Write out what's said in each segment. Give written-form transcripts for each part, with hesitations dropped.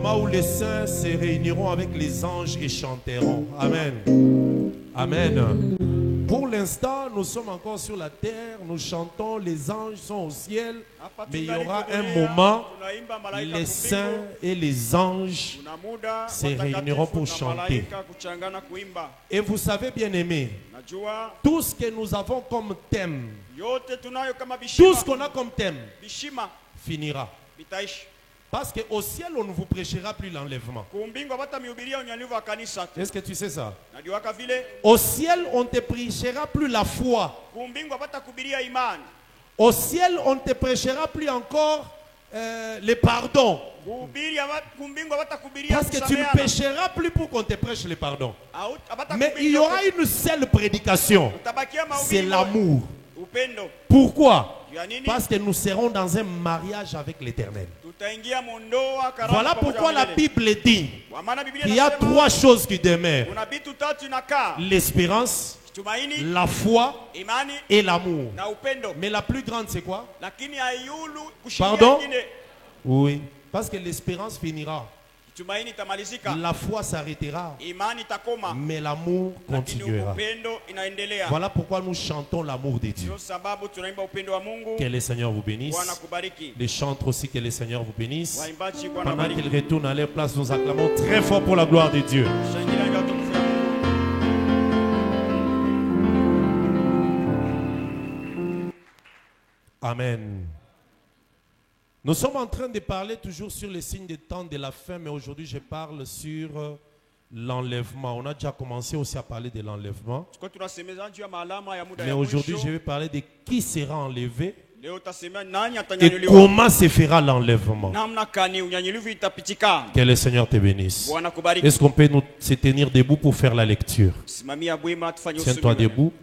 moment où les saints se réuniront avec les anges et chanteront. Amen. Amen. Pour l'instant, nous sommes encore sur la terre, nous chantons, les anges sont au ciel, mais il y aura un moment, les saints et les anges se réuniront pour chanter. Et vous savez, bien aimés, tout ce que nous avons comme thème, tout ce qu'on a comme thème, finira. Parce qu'au ciel, on ne vous prêchera plus l'enlèvement. Est-ce que tu sais ça? Au ciel, on ne te prêchera plus la foi. Au ciel, on ne te prêchera plus encore les pardons. Parce que tu ne pécheras plus pour qu'on te prêche les pardons. Mais il y aura une seule prédication. C'est l'amour. Pourquoi? Parce que nous serons dans un mariage avec l'Éternel. Voilà pourquoi la Bible dit qu'il y a trois choses qui demeurent: l'espérance, la foi et l'amour. Mais la plus grande, c'est quoi? Pardon? Oui, parce que l'espérance finira. La foi s'arrêtera, mais l'amour continuera. Voilà pourquoi nous chantons l'amour de Dieu. Que le Seigneur vous bénisse. Les chantres aussi, que le Seigneur vous bénisse. Pendant qu'ils retournent à leur place, nous acclamons très fort pour la gloire de Dieu. Amen. Nous sommes en train de parler toujours sur les signes des temps de la fin, mais aujourd'hui je parle sur l'enlèvement. On a déjà commencé aussi à parler de l'enlèvement. Mais aujourd'hui je vais parler de qui sera enlevé et comment se fera l'enlèvement. Que le Seigneur te bénisse. Est-ce qu'on peut se tenir debout pour faire la lecture? Tiens-toi debout.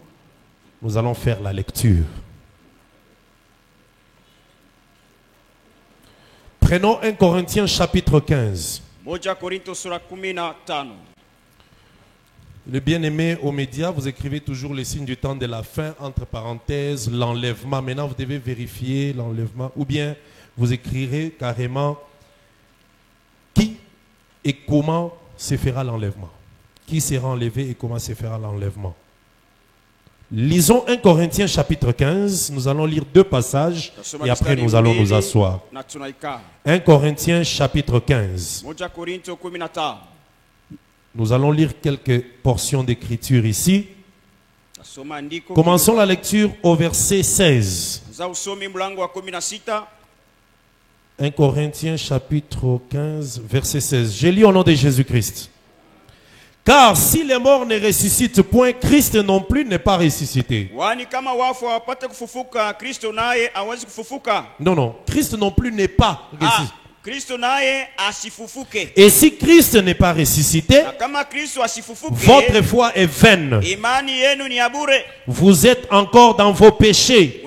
Nous allons faire la lecture. Prenons 1 Corinthiens chapitre 15. Le bien-aimé aux médias, vous écrivez toujours les signes du temps de la fin, entre parenthèses, l'enlèvement. Maintenant, vous devez vérifier l'enlèvement. Ou bien, vous écrirez carrément qui et comment se fera l'enlèvement. Qui sera enlevé et comment se fera l'enlèvement. Lisons 1 Corinthiens chapitre 15. Nous allons lire deux passages et après nous allons nous asseoir. 1 Corinthiens chapitre 15. Nous allons lire quelques portions d'écriture ici. Commençons la lecture au verset 16. 1 Corinthiens chapitre 15 verset 16. Je lis au nom de Jésus-Christ. Car si les morts ne ressuscitent point, Christ non plus n'est pas ressuscité. Non, non, Christ non plus n'est pas ressuscité. Et si Christ n'est pas ressuscité, votre foi est vaine. Vous êtes encore dans vos péchés.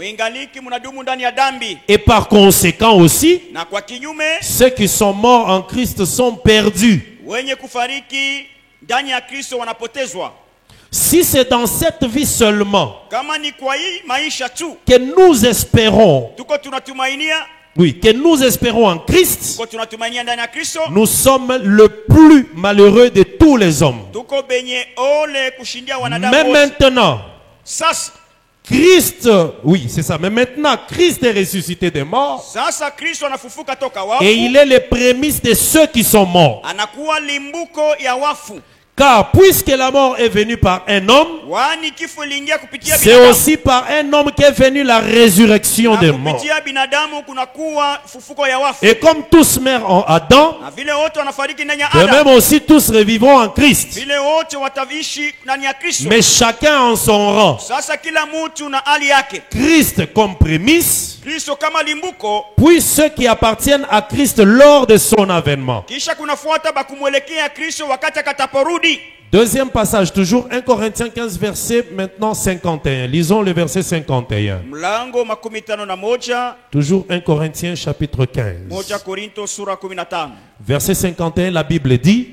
Et par conséquent aussi, ceux qui sont morts en Christ sont perdus. Si c'est dans cette vie seulement que nous espérons, oui, que nous espérons en Christ, nous sommes le plus malheureux de tous les hommes. Mais maintenant, Christ, oui, c'est ça. Mais maintenant, Christ est ressuscité des morts. Et il est le prémisse de ceux qui sont morts. Car puisque la mort est venue par un homme, c'est aussi par un homme qu'est venue la résurrection des morts. Et comme tous meurent en Adam, de même aussi tous revivront en Christ. Mais chacun en son rang. Christ comme prémisse, puis ceux qui appartiennent à Christ lors de son avènement. Deuxième passage, toujours 1 Corinthiens 15, verset maintenant 51. Lisons le verset 51. Toujours 1 Corinthiens chapitre 15. Verset 51, la Bible dit: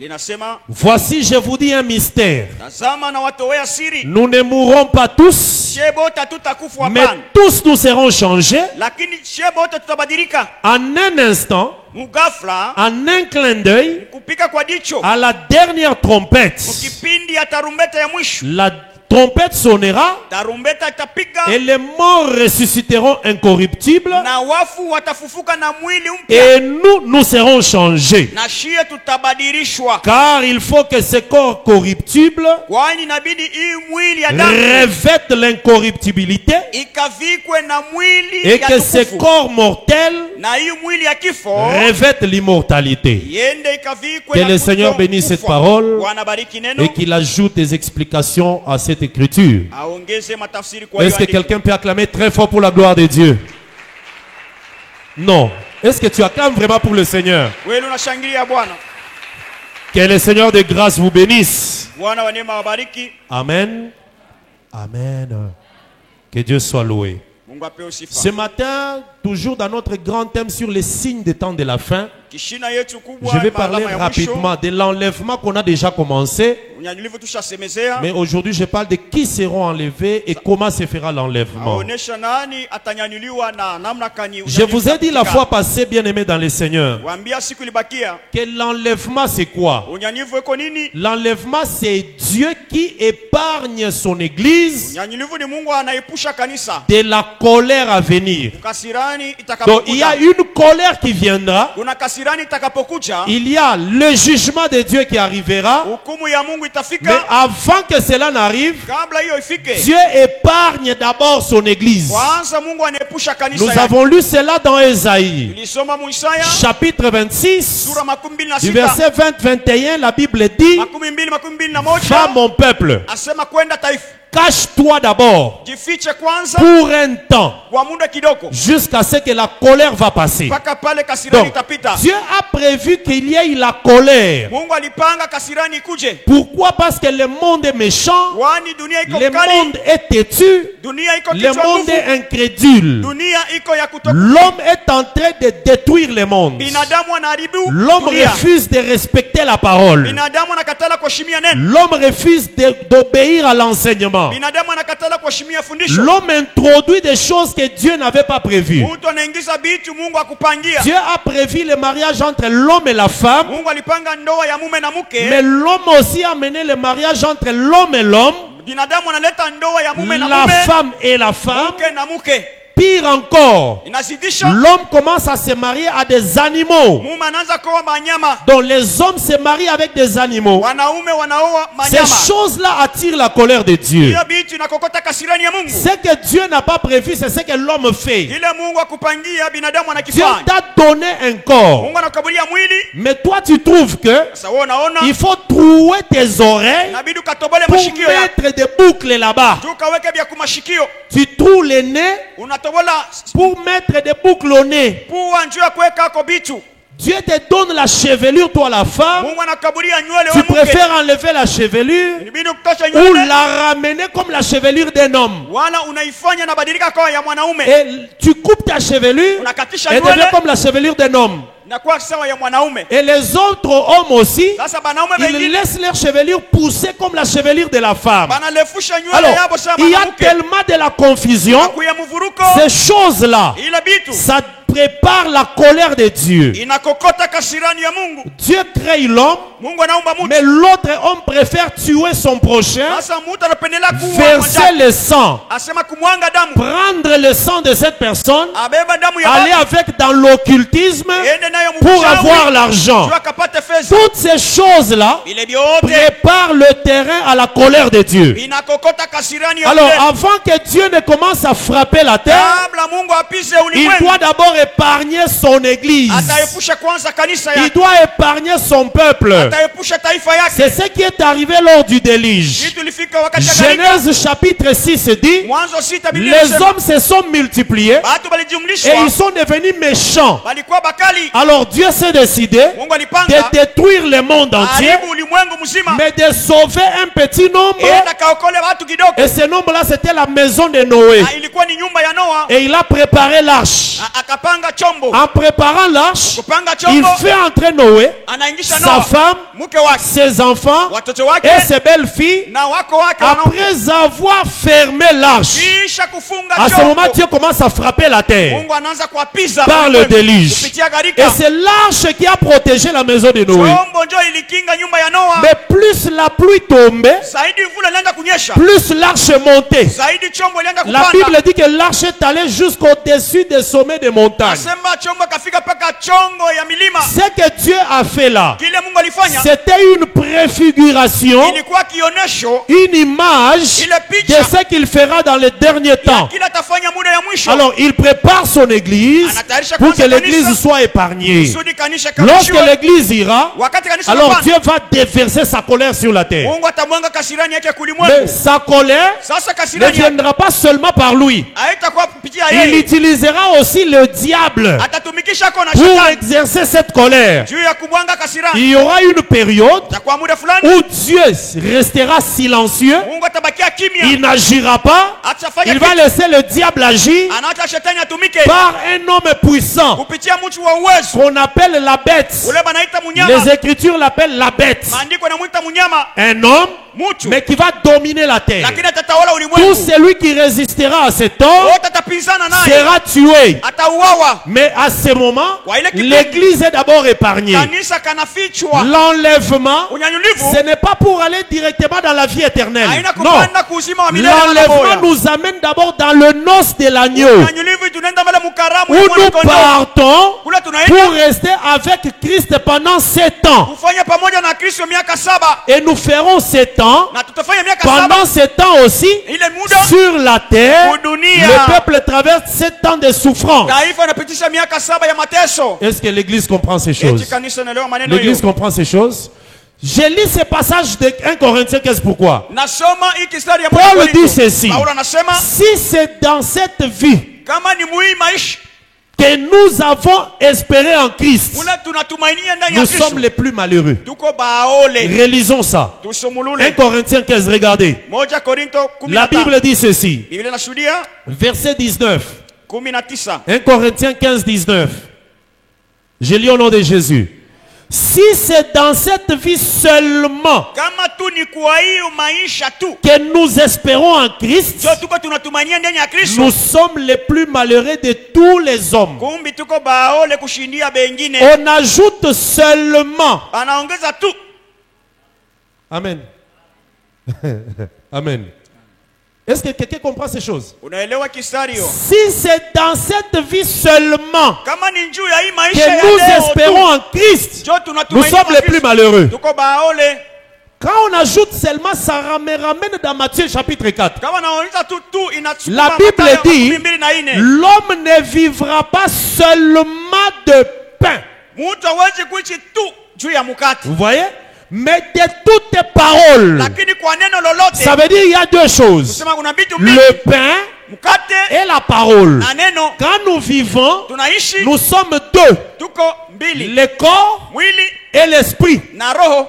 linasema, voici je vous dis un mystère. tazama na watowea siri, Nous ne mourrons pas tous, shie bote tutakufa mais hapana, tous nous serons changés lakini shie bote tutabadilika en un instant, mugafla, en un clin d'œil, kupika kwa jicho, à la dernière trompette. mukipindi ya tarumbeta ya mwisho. La trompette sonnera Tarumbeta itapiga et les morts ressusciteront incorruptibles na wafu watafufuka na mwili mpya, et nous serons changés. na shie tutabadilishwa, Car il faut que ce corps corruptible kwani inabidi hii mwili ya damu revête l'incorruptibilité ikavikwe na mwili et ya que ce tukufu, corps mortel na hii mwili ya kifo revête l'immortalité. yende ikavikwe Que na le Seigneur bénisse cette parole Bwana bariki neno, et qu'il ajoute des explications à cette écriture. aongeze matafsiri kwa Est-ce que hiyo andiko. quelqu'un peut acclamer très fort pour la gloire de Dieu? Non. Est-ce que tu acclames vraiment pour le Seigneur? Wewe unashangilia Bwana. Que le Seigneur de grâce vous bénisse. Bwana wa neema wabariki. Amen. Amen. Que Dieu soit loué. Mungu apewe sifa. Ce matin, toujours dans notre grand thème sur les signes des temps de la fin, Kishina yetu kubwa, je vais parler maalama ya mwisho, rapidement de l'enlèvement qu'on a déjà commencé. unyanyulivu tushasemezea, Mais aujourd'hui, je parle de qui seront enlevés et comment se fera l'enlèvement. aonesha nani atanyanyuliwa na namna kani. Je vous ai dit la fois passée, bien-aimés dans le Seigneur, waambia siku ilibakia, que l'enlèvement c'est quoi? unyanyulivu iko nini? L'enlèvement c'est Dieu qui épargne son église Unyanyulivu ni Mungu anaepusha kanisa de la colère à venir. kasirani Donc il y a itakapokuja. une colère qui viendra, Kuna kasirani itakapokuja, il y a le jugement de Dieu qui arrivera, hukumu ya Mungu mais itafika. avant que cela n'arrive, Kabla hiyo ifike, Dieu épargne d'abord son église. kwanza Mungu anaepusha kanisa Nous yake. avons lu cela dans Ésaïe, Tulisoma mu Isaya chapitre 26, sura makumi mbili na du sita, verset 20-21, la Bible dit, makumi mbili na va moja, mon peuple, asema kwenda taifa, cache-toi d'abord jifiche kwanza pour un temps, kwa muda kidogo, jusqu'à ce que la colère va passer. mpaka pale kasirani Donc, itapita. Dieu a prévu qu'il y ait la colère. Mungu alipanga kasirani ikuje, Pourquoi? Parce que le monde est méchant, kwani dunia iko le kali, monde est têtu, dunia iko le kichwa monde nguvu, est incrédule. dunia iko ya kutoka. L'homme est en train de détruire le monde. Binadamu anaharibu L'homme dunia, refuse de respecter la parole. binadamu anakatala kuheshimia neno, L'homme refuse d'obéir à l'enseignement. binadamu anakatala kuheshimia fundisho. L'homme introduit des choses que Dieu n'avait pas prévues. Mtu anaingiza bitu Mungu akupangia. Dieu a prévu le mariage entre l'homme et la femme, Mungu alipanga ndoa ya mume na mke, mais l'homme aussi a mené le mariage entre l'homme et l'homme, binadamu analeta ndoa ya mume na la mume, femme et la femme. mke na mke. Pire encore, Inazidisha, l'homme commence à se marier à des animaux. mume anaanza kuoa manyama, Donc les hommes se marient avec des animaux. wanaume wanaoa Ces manyama. choses-là attirent la colère de Dieu. Hiyo bitu inakokota kasirani ya Mungu. Ce que Dieu n'a pas prévu, c'est ce que l'homme fait. Ile Mungu akupangia binadamu Dieu anakifanya. t'a donné un corps. Mungu anakukabulia mwili, Mais toi, tu trouves que sasa wewe unaona il faut trouer tes oreilles inabidi ukatobole pour mashikio yako. mettre des boucles là-bas. Tu ukaweke vya kumashikio, Tu trouves les nez unatobola pour mettre des boucles au nez. pua njoo ya kuweka hako bitu. Dieu te donne la chevelure, toi la femme. Mungu anakukabulia nywele Tu wewe mke. préfères enlever la chevelure Inabidi kutosha ou nywele la ramener comme la chevelure d'un homme. wala unaifanya na badilika kwa ya mwanaume. Et tu coupes ta chevelure Unakatisha et devient nywele comme la chevelure d'un homme. na kuwa sawa ya mwanaume. Et les autres hommes aussi, Sasa banaume ils wengine laissent leur chevelure pousser comme la chevelure de la femme. banalefusha nywele Alors, yabo sawa il y a mwanamke. tellement de la confusion. Kuya mvuruko Ces choses-là, ile bitu ça prépare la colère de Dieu. inakokota kasirani ya Mungu. Dieu crée l'homme, Mungu anaumba mtu. mais l'autre homme préfère tuer son prochain, Sasa mtu anapendelea kuua verser mwenzake. le sang, Asema kumwanga damu. prendre le sang de cette personne, Abeba damu ya aller watu. avec dans l'occultisme Ende nayo pour mchawi. avoir l'argent. Jua kapate fedha. Toutes ces choses-là Ile vyote préparent le terrain à la colère de Dieu. inakokota kasirani ya Alors, Mungu. avant que Dieu ne commence à frapper la terre, Kabla Mungu apise il ulimwengu, doit d'abord épargner son église. ataepusha kwanza kanisa Il yake. doit épargner son peuple. Ataepusha taifa yake. C'est ce qui est arrivé lors du déluge. Kitu ilifika wakati ya gharika. Genèse chapitre 6 dit, Mwanzo 6 Biblia les inasema, hommes se sont multipliés watu et walijumlishwa, ils sont devenus méchants. walikuwa bakali. Alors Dieu s'est décidé Mungu alipanga de détruire le monde entier, haribu ulimwengu mzima, mais de sauver un petit nombre. enda kaokole watu kidogo. Et ce nombre-là, c'était la maison de Noé. Ilikuwa ni nyumba ya Noa. Et il a préparé l'arche. Akapanga chombo. En préparant l'arche, Kupanga il chombo, fait entrer Noé, anaingisha sa Noa, femme, mke wake, ses enfants watoto wake et ses belles-filles. na wako wake wanaume. Après avoir fermé l'arche, Kisha kufunga à ce moment, chombo, Dieu commence à frapper la terre Mungu anaanza kuapiza par le déluge. kupitia Et gharika. c'est l'arche qui a protégé la maison de Noé. Chombo ndio ilikinga nyumba ya Noa. Mais plus la pluie tombait, Zaidi mvula ilianza kunyesha, plus l'arche montait. zaidi chombo ilianza La kupanda. Bible dit que l'arche est allée jusqu'au-dessus des sommets des montagnes. Asema chombo kafika paka chongo ya milima. Ce que Dieu a fait là, Kile Mungu alifanya c'était une préfiguration, ilikuwa kionesho une image ile de picha ce qu'il fera dans les derniers ya temps. kila atafanya muda ya mwisho. Alors, il prépare son église Anatayarisha pour que kwanza l'église kanisa, soit épargnée. kusudi kanisa Lorsque kabishwe. l'église ira, Wakati kanisa alors lapanda, Dieu va déverser sa colère sur la terre. Mungu atamwanga kasirani yake Mais kulimwengu. sa colère Sasa ne kasirani viendra pas seulement par lui. haitakuwa kupitia Il yeye, utilisera aussi le diable atatumikisha kona pour shetani exercer cette colère. juu ya kumwanga kasirani. Il y aura une période Na kwa muda fulani où Dieu restera silencieux, Mungu atabakia kimya, il n'agira pas, atafanya il va laisser le diable agir anaacha shetani atumike par un homme puissant kupitia mtu wa uwezo qu'on appelle la bête. ule banaita Les munyama. Écritures l'appellent la bête. Maandiko yanamwita munyama, Un homme, mtu mais qui va dominer la terre. lakini atatawala Tout ulimwengu. celui qui résistera à cet homme Wote atapinzana naye, sera tué. atauawa. Mais à ce moment, Kwa ile kipindi, l'église est d'abord épargnée. kanisa kanafichwa. L'enlèvement, Unyanyulivu ce n'est pas pour aller directement dans la vie éternelle. haina Non. kupanda kuuzima wa milele na L'enlèvement maboya. nous amène d'abord dans le noce de l'agneau, Unyanyulivu tunaenda mbele mukaramu où ya nous mwana-kondoo. partons Kule tunaenda pour rester avec Christ pendant 7 ans. kufanya pamoja na Kristo miaka 7, Et nous ferons 7 ans, na tutafanya miaka 7 pendant 7 ans aussi, ile muda sur la terre. kudunia. Le peuple traverse 7 ans de souffrance. Taifa inapitisha miaka 7 ya mateso. Est-ce que l'église comprend ces Eti choses? kanisa inaelewa maneno L'église hiyo. comprend ces choses. Je lis ce passage de 1 Corinthiens 15. Pourquoi? Nasoma hii kistari ya Paul Korinto. dit ceci. Paulo anasema Si c'est dans cette vie kama ni muhii maisha que nous avons espéré en Christ, kule tunatumainia ndani ya nous sommes Kristo, les plus malheureux. tuko baole. Relisons ça. 1 Tusomulule Corinthiens 15, regardez. 1 Korinto La 15. Bible dit ceci. Biblia inashuhudia Verset 19. 19. 1 Corinthiens 15, 19. Je lis au nom de Jésus. Si c'est dans cette vie seulement Kama tu ni kwa hiyo maisha tu que nous espérons en Christ, ndio tuko tunatumainia ndani ya Kristo, nous sommes les plus malheureux de tous les hommes. kumbi tuko baole kushindia bengine. On ajoute seulement. Anaongeza tu. Amen. Amen. Est-ce que quelqu'un comprend ces choses? Unaelewa kistari hiyo? Si c'est dans cette vie seulement Kama ni juu ya hii maisha ya que nous leo espérons tu, en Christ, ndio nous tunatumainia sommes kwa les plus Kristo. malheureux. Tuko baole. Quand on ajoute seulement, ça me ramène dans Matthieu chapitre 4. Kama naongeza tu inachukua La Bible Mathayo dit, 12:4. l'homme ne vivra pas seulement de pain. Mtu hawezi kuishi tu juu ya mkate, Vous voyez? Mais de toutes paroles. lakini kwa neno lolote. Ça veut dire qu'il y a deux choses. Kusema kuna vitu mbili, Le pain mkate et la parole. na neno. Quand nous vivons, Tunaishi nous sommes deux. tuko mbili, Le corps mwili et l'esprit. na roho.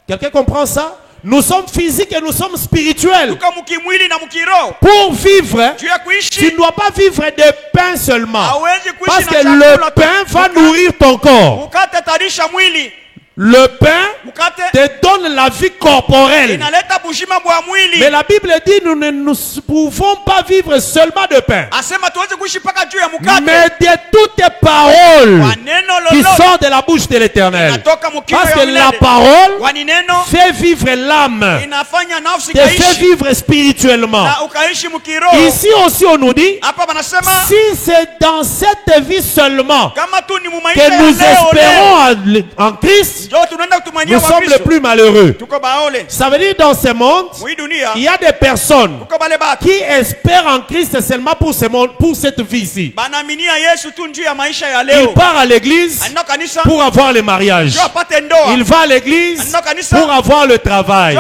Quelqu'un comprend ça? Nous sommes physiques et nous sommes spirituels. Tuko mkimwili na mkiroho. Pour vivre, Juu ya tu kuishi ne dois pas vivre de pain seulement. hawezi kuishi Parce na que chakula le tu. pain va nourrir ton corps. Mkate tarisha mwili. Le pain Mkate te donne la vie corporelle. inaleta bushima bwa mwili. Mais la Bible dit nous ne pouvons pas vivre seulement de pain, Asema tuweze kuishi paka juu ya mkate. mais de toutes paroles Kwa neno qui lolote sortent de la bouche de l'Éternel. natoka mkinywa Parce ya que la milele. parole Kwani neno fait vivre l'âme, inafanya nafsi te fait kaishi vivre spirituellement. na ukaishi mkiroho. Ici aussi on nous dit, Hapa banasema si c'est dans cette vie seulement kama tu ni que mumaisha ya nous leo leo espérons en Christ, Christ, Njoo tunaenda kutumania nous kwa sommes les Kristo. plus malheureux. Tuko baole. Ça veut dire dans ce monde, Mwi dunia. il y a des personnes Tuko bale batu. qui espèrent en Christ seulement pour ce monde, pour cette vie-ci. Banaminia Yesu tu njuu ya maisha ya Il leo. part à l'église Anaenda kanisa. pour avoir le mariage. Njoo apate ndoa. Il va à l'église Anaenda kanisa. pour avoir le travail.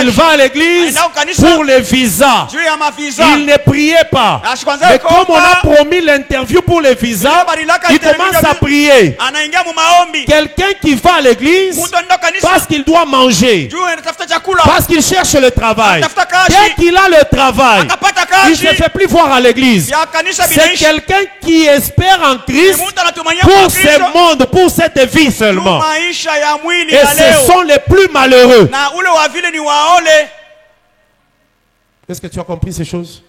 Il va à l'église pour le visa. Juu ya mavisa. Il ne priait pas. Mais comme on a promis l'interview pour le visa, il commence à prier. Anaingia mu maombi. Quelqu'un qui va à l'église Mtu anaenda kanisa. parce qu'il doit manger, Juu anatafuta chakula. parce qu'il cherche le travail. Anatafuta kazi. Dès qu'il a le travail, Akapata il ne kazi. se fait plus voir à l'église. Ya kanisa C'est binaishi. quelqu'un qui espère en Christ Mtu anatumania pour kwa ce Kristo. monde, pour cette vie seulement. Maisha ya mwili Et ya ce leo. sont les plus malheureux. Na ule wa vile ni waole. Est-ce que tu as compris ces choses?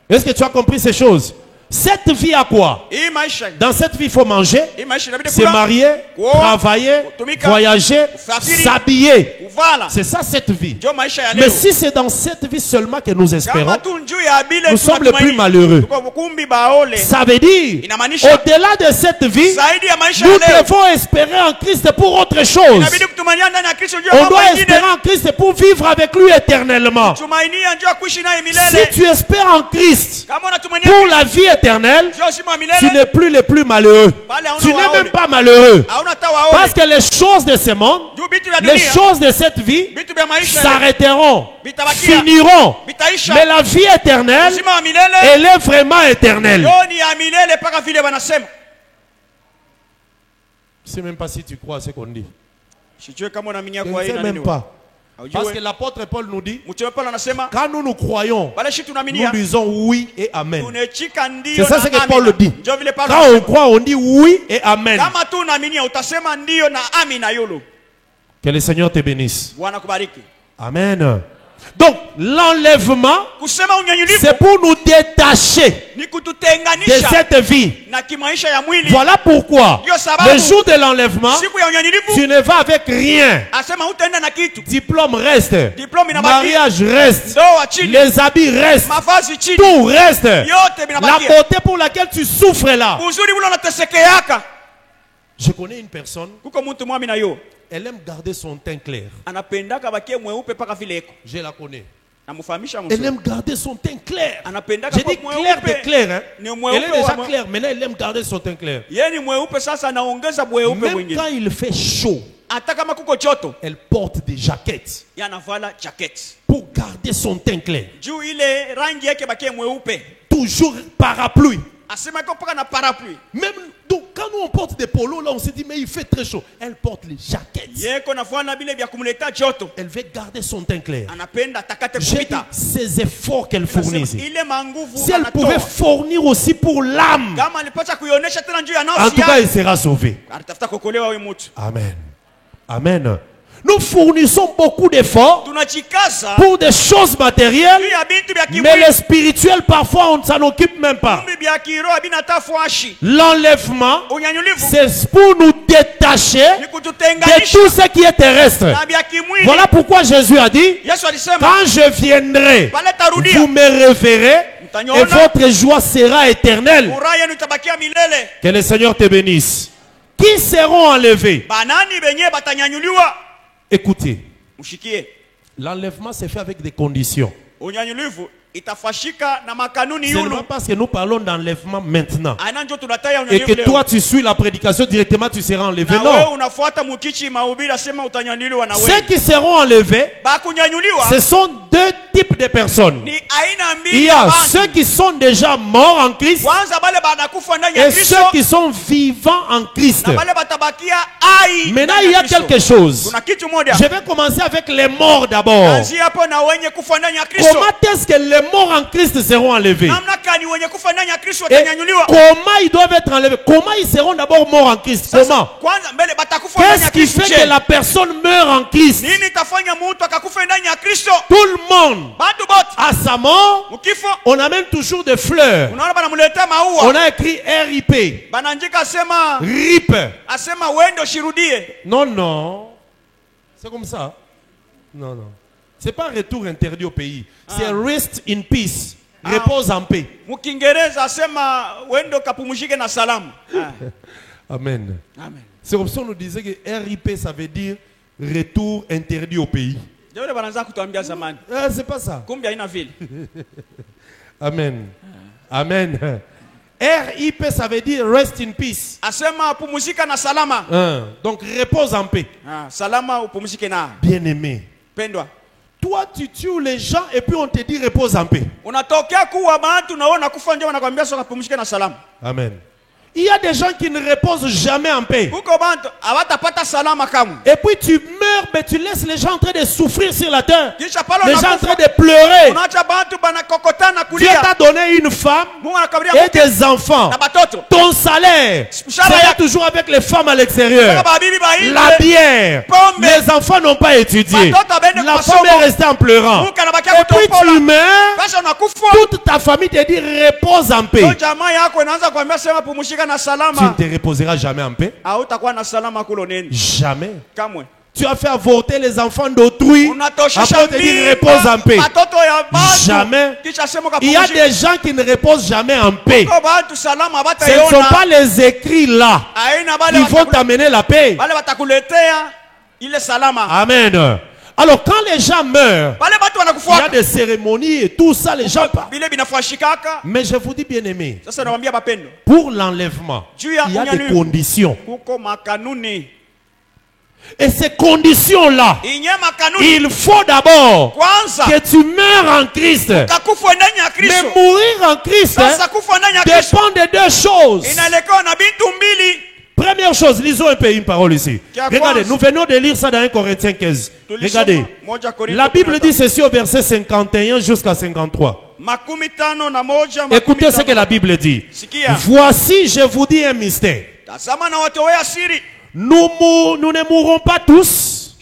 Est-ce que tu as compris ces choses? Cette vie à quoi? Hii maisha. Dans cette vie, il faut manger, Hii maisha inabidi se kula. marier, Kuoa, travailler, kutumika, voyager, kusafiri, s'habiller. Kuvala. C'est ça cette vie. Ndio maisha ya Mais leo. si c'est dans cette vie seulement que nous espérons, Kama tu njuu ya bile nous sommes les plus malheureux. Tuko kumbi baole. Ça veut dire, Inamaanisha. au-delà de cette vie, Zaidi ya maisha nous ya leo. devons espérer en Christ pour autre chose. Inabidi kutumania ndani ya Kristo njoo On mambo doit mengine. espérer en Christ pour vivre avec lui éternellement. Tumainia njoo kuishi naye Si milele. tu espères en Christ Kama unatumania pour la vie éternelle, njoo uzima wa tu milele. n'es plus le plus malheureux. Tu n'es même pas malheureux. Hauna hata waole. Parce que les choses de ce monde, Juu vitu vya les dunia. choses de cette vie Vitu vya maisha. s'arrêteront, Vitabakia. finiront. Vitaisha. Mais la vie éternelle, Uzima wa milele. elle est vraiment éternelle. Njoo ni ya milele paka vile wanasema. Je ne sais même pas si tu crois à ce qu'on dit. Sijue kama unaminia Je kwa ne hii sais na même nini. pas. Parce que Haujue. l'apôtre Paul nous dit, Mtume Paulo anasema quand nous nous croyons, wale shi nous tunaaminia disons oui et amen. tunachika ndio C'est ça na ce que amina. Paul dit. Njoo vile Paulo Quand on anasema. croit, on dit oui et amen. Kama tu unaaminia utasema ndio na amina yolo. Que le Seigneur te bénisse. Bwana kubariki. Amen. Donc, l'enlèvement, Kusema unyanyulifu c'est pour nous détacher ni de kututenganisha cette vie. na kimaisha ya mwili. Voilà pourquoi, Ndio sababu, le jour de l'enlèvement, siku ya unyanyulifu tu ne vas avec rien. asema hutaenda na kitu. Diplôme reste, Diplôme inabaki. mariage reste, Ndoa chini. les habits restent, Mavazi chini. tout reste. Yote La vinabakia. beauté pour laquelle tu souffres là. Uzuri ule unatesekeaka. Je connais une personne, Kuko mtu mwami na yo. elle aime garder son teint clair. Anapendaka bakie mweupe paka vile eko. Je la connais. Namufahamisha Elle mzuri. aime garder son teint clair. Anapendaka J'ai kwa dit clair de mweupe. clair. Hein. Ni Elle mweupe est déjà wa claire. Maintenant, elle aime garder son teint clair. Yeye ni mweupe sasa anaongeza mweupe Même mwingine. quand il fait chaud, Hata kama kuko joto, elle porte des jaquettes yanavala jacket. pour garder son teint clair. Juu ile rangi yake bakie mweupe. Toujours parapluie. Asema iko paka na parapluie. Même donc, quand nous on porte des polos, là, on se dit, mais il fait très chaud. Elle porte les jaquettes. Yeko nafanya bile vya kumleta joto. Elle veut garder son teint clair. Anapenda takate J'ai dit, kupita. ces efforts qu'elle fournit ici. Ile manguvu Si elle pouvait anatoa. fournir aussi pour l'âme, Kama alipata kuionyesha tena juu ya en nafsi tout cas, yake. elle sera sauvée. Anatafuta kuokolewa wewe mtu. Amen. Amen. Nous fournissons beaucoup d'efforts Tunajikaza pour des choses juu matérielles, ya bintu vya mais kimwili. le spirituel, parfois, on ne s'en occupe même pas. Kumbi vya kiroho bina tafuashi. L'enlèvement, Unyanyulifu c'est pour nous détacher ni de kututenganisha tout ce qui est terrestre. na vya kimwili. Voilà pourquoi Jésus a dit, Yesu alisema quand je viendrai, pale tarudia vous me reverrez et mtaniona, votre joie sera éternelle. furaha yenu itabakia milele. Que le Seigneur te bénisse. Qui seront enlevés? Banani benye batanyanyuliwa? Écoutez, Ushikie. l'enlèvement se fait avec des conditions. Unyanyulifu itafashika na makanuni Ce n'est yulu. pas parce que nous parlons d'enlèvement maintenant Aina ndio tunataya et que unyanyulifu toi leo. tu suis la prédication directement, tu seras enlevé. Na wewe Non. unafuata mukichi mahubiri asema utanyanyuliwa na Ceux wewe. qui seront enlevés, Bakunyanyuliwa ce sont deux types de personnes. ni aina Il mbili y ya a bantu. ceux qui sont déjà morts en Christ Kwanza bale banakufa ndani ya et Kristo ceux qui sont vivants en Christ. na bale batabakia ai. Maintenant, ndani il y ya a Kristo. quelque chose. Kuna kitu moja. Je vais commencer avec les morts d'abord. Anzi hapo na wenye kufa ndani ya Kristo. Comment est-ce que les morts en Christ seront enlevés? Namna gani wenye kufa ndani ya Kristo Et watanyanyuliwa? comment ils doivent être enlevés? Comment ils seront d'abord morts en Christ? Sasa, Comment? kwanza mbele batakufa ndani Qu'est-ce ya qui Kristo. fait que la personne meurt en Christ? Nini itafanya mtu akakufa ndani ya Kristo? Tout le monde, Batu bote à sa mort, mkifo on amène toujours des fleurs. unaona banamuleta On maua. a écrit RIP. Banandika asema RIP. asema wende ushirudie. Non, non. C'est comme ça. Non, non. C'est pas retour interdit au pays. C'est rest in peace. Repose en paix. Mukiingereza asema wende ukapumzike na salamu. Amen. Amen. C'est comme ça qu'on nous disait que RIP, ça veut dire retour interdit au pays. C'est pas ça. Amen. Amen. RIP, ça veut dire rest in peace. Donc repose en paix. Bien aimé. Toi, tu tues les gens et puis on te dit repose en paix. Amen. Il y a des gens qui ne reposent jamais en paix. Et puis tu meurs, mais tu laisses les gens en train de souffrir sur la terre. Les gens en train de pleurer. Dieu t'a donné une femme et des enfants. Ton salaire, c'est toujours avec les femmes à l'extérieur. La bière. Les enfants n'ont pas étudié. La femme est restée en pleurant. Et puis tu meurs. Toute ta famille te dit repose en paix. Tu ne te reposeras jamais en paix. Jamais. Tu as fait avorter les enfants d'autrui. Après on te dit repose en paix. Jamais. Il y a des gens qui ne reposent jamais en paix. Ce ne sont pas les écrits là qui vont t'amener la paix. Amen. Alors quand les gens meurent, il y a des cérémonies et tout ça, les gens partent. Mais je vous dis bien aimé, pour l'enlèvement, il y a des conditions. Et ces conditions-là, il faut d'abord que tu meurs en Christ. Mais mourir en Christ dépend de deux choses. Première chose, lisons un peu une parole ici. Regardez, nous venons de lire ça dans 1 Corinthiens 15. Regardez, la Bible dit ceci au verset 51 jusqu'à 53. Écoutez ce que la Bible dit. Voici, je vous dis un mystère. Nous ne mourrons pas tous,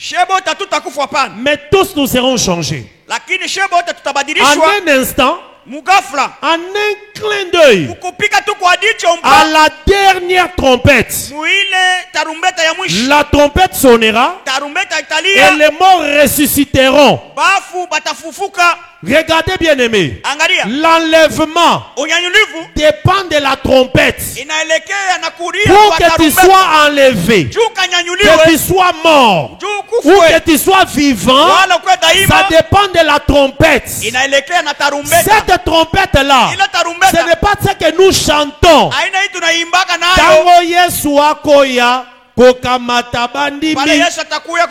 mais tous nous serons changés. En un instant, en un clin d'œil, à la dernière trompette, la trompette sonnera et les morts ressusciteront. Regardez bien aimé, l'enlèvement dépend de la trompette. Pour que tu sois enlevé, que tu sois mort ou que tu sois vivant, ça dépend de la trompette. Cette trompette-là, ce n'est pas ce que nous chantons. Tango Yesu akoya kokamata bandimi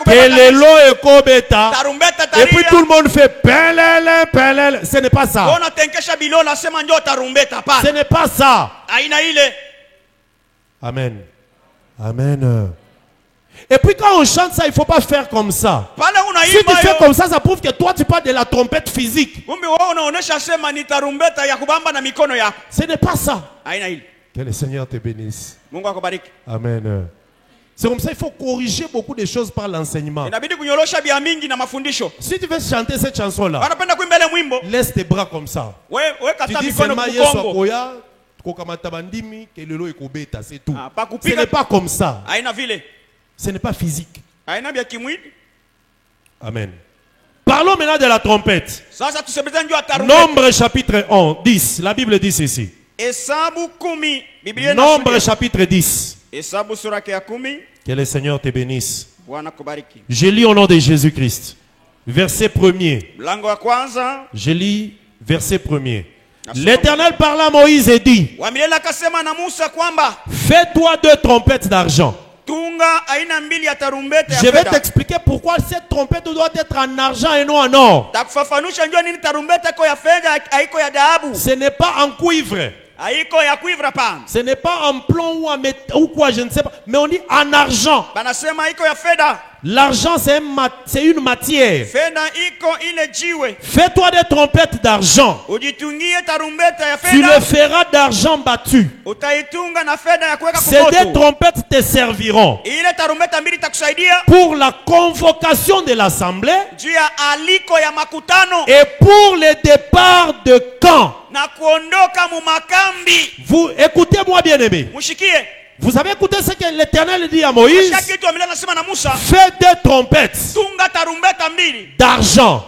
kelelo ekobeta et puis tout le monde fait pelele pelele. Ce n'est pas ça. Ce n'est pas ça. Amen. Amen. Et puis quand on chante ça, il ne faut pas faire comme ça. Si tu fais comme ça prouve que toi tu parles de la trompette physique. Ce n'est pas ça. Que le Seigneur te bénisse. Amen. C'est comme ça qu'il faut corriger beaucoup de choses par l'enseignement. Si tu veux chanter cette chanson-là, laisse tes bras comme ça. Tu dis seulement Yesu akoya kokamata bandimi kelelo ekobeta, c'est tout. Ce n'est pas comme ça. Ce n'est pas physique. Amen. Parlons maintenant de la trompette. Nombre chapitre 10. La Bible dit ceci. Nombre chapitre 10. Que le Seigneur te bénisse. Je lis au nom de Jésus-Christ. Verset 1er. Je lis verset 1er. L'Éternel parla à Moïse et dit: fais-toi 2 trompettes d'argent. Je vais t'expliquer pourquoi cette trompette doit être en argent et non en or. Ce n'est pas en cuivre. Ce n'est pas en plomb ou en métal ou quoi, je ne sais pas. Mais on dit en argent. L'argent c'est une matière. Fais-toi des trompettes d'argent. Tu le feras d'argent battu. Ces 2 trompettes te serviront pour la convocation de l'assemblée et pour le départ de camp. Vous écoutez-moi bien aimé. Vous avez écouté ce que l'Éternel dit à Moïse? Fais 2 trompettes d'argent.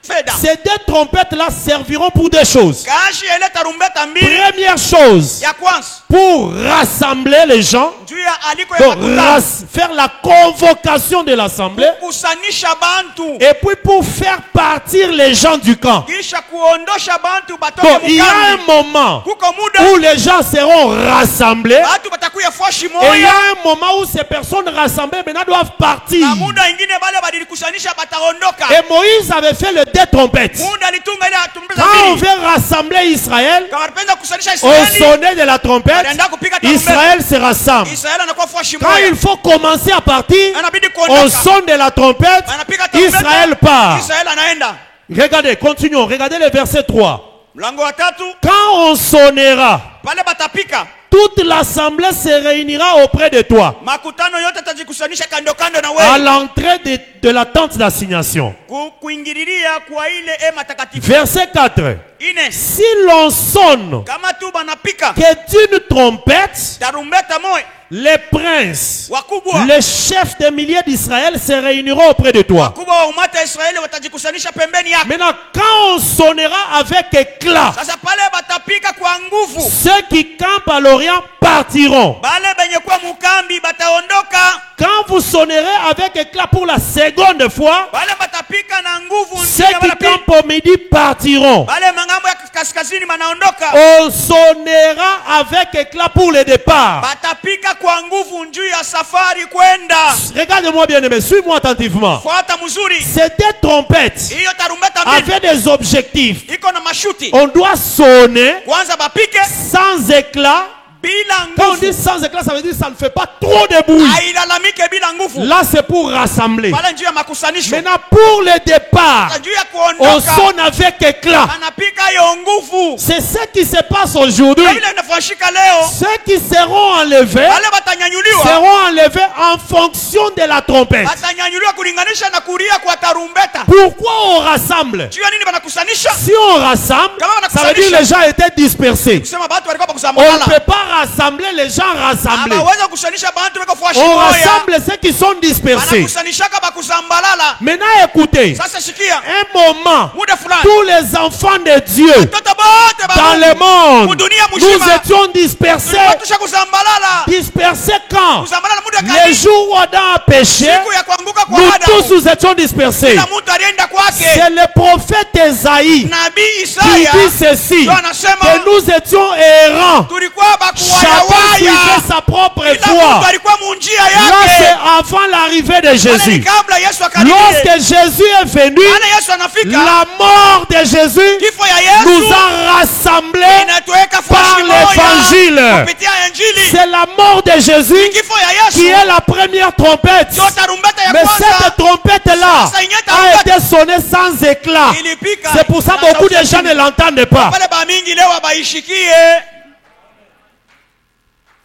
feda. Ces deux trompettes-là serviront pour deux choses. Kashi ele tarumbeta mbili. Première chose, Ya kwanza. pour rassembler les gens, Juu ya aliko donc ya makutano. faire la convocation de l'assemblée, Kusanisha bantu. et puis pour faire partir les gens du camp. Kisha kuondosha bantu batoke Donc il y a un mukambi. moment Kuko muda. où les gens seront rassemblés, Batu batakuya fashi et il y moya. a un moment où ces personnes rassemblées maintenant doivent partir. Na muda ingine bale badilikusanisha bataondoka. Et Moïse avait fait le deux trompettes. Muda alitunga ile atumbeza Quand on mbili. veut rassembler Israël, Kama wanapenda kusanisha au Israeli. sonnet de la trompette, Wanaenda kupiga tarumbeta. Israël se rassemble. Israeli anakuwa fashi Quand moya. il faut commencer à partir, Anabidi on kuondoka. sonne de la trompette, Wanapiga tarumbeta. Israël part. Israeli anaenda. Regardez, continuons, regardez le verset 3. Mlango wa tatu. Quand on sonnera, Pale batapika. toute l'assemblée se réunira auprès de toi, Makutano yote tajikusanisha kando kando na à wewe. l'entrée de la tente d'assignation. Kuingililia kwa ile ema takatifu. Verset 4. Ine. Si l'on sonne Kama tu banapika. que d'une trompette, Tarumbeta moya. les princes, Wakubwa. les chefs des milliers d'Israël se réuniront auprès de toi. Wakubwa wa umata ya Israeli watajikusanisha pembeni yako. Maintenant, quand on sonnera avec éclat, Sasa pale batapika kwa nguvu. ceux qui campent à l'Orient partiront. Bale benye kwa mukambi bataondoka. Quand vous sonnerez avec éclat pour la seconde fois, Bale batapika na nguvu. ceux qui campent au midi partiront. Bale mangambo ya kaskazini banaondoka. On sonnera avec éclat pour le départ. Batapika kwa nguvu njuu ya safari kwenda. Regardez-moi bien aimé, suis-moi attentivement. Fuata mzuri. Ces deux trompettes Hiyo tarumbeta mbili avaient des objectifs. iko na mashuti. On doit sonner Kwanza bapike sans éclat. bila Quand on dit nguvu. sans éclat, ça veut dire que ça ne fait pas trop de bruit. Ailalamike bila nguvu. Là, c'est pour rassembler. Pale njuu ya makusanisho. Maintenant, pour le départ, Njuu ya on kuondoka. sonne avec éclat. Anapika hiyo nguvu. C'est ce qui se passe aujourd'hui. Ile inafanyika leo. Ceux qui seront enlevés Wale batanyanyuliwa. seront enlevés en fonction de la trompette. Batanyanyuliwa kulinganisha na kulia kwa tarumbeta. Pourquoi on rassemble? Juu ya nini banakusanisha? Si on rassemble, Kama ça veut dire que les gens étaient dispersés. Kusema batu walikuwa On ne bakusambalala. peut pas rassembler les gens rassemblés. Abaweza kusanisha bantu weko fuashi On moya. rassemble ceux qui sont dispersés. Banakusanishaka bakusambalala. Maintenant, écoutez, Sasa shikia. un moment, Muda fulani. tous les enfants de Dieu Toto bote ba dans le monde, Mudunia nous mzima. étions dispersés. Tulipatusha kusambalala. Dispersés quand? Kusambalala muda Les kali. jours où Adam a péché, Siku ya kuanguka kwa nous Adamu. tous nous étions dispersés. Kila mtu alienda kwake. C'est le prophète Esaïe Nabii qui Isaya dit ceci, ndio anasema que nous étions errants. tulikuwa Chacun suivait bakuwayawaya. sa propre Kila foi. mtu alikuwa munjia Là, c'est yake. avant l'arrivée de Wale ni Jésus. kabla Yesu akaribie. Lorsque Jésus est venu, Maana Yesu anafika. la mort de Jésus Kifo ya nous Yesu a rassemblés inatuweka par fashi moja l'évangile. kupitia Injili. C'est la mort de Jésus Kifo ya qui Yesu est la première trompette. ndio tarumbeta ya Mais kwanza cette trompette-là Sasa yenyewe a tarumbeta été sonnée sans éclat. ilipika. C'est pour ça que beaucoup de gens ne l'entendent pas. Pale ba mingi leo abaishikie.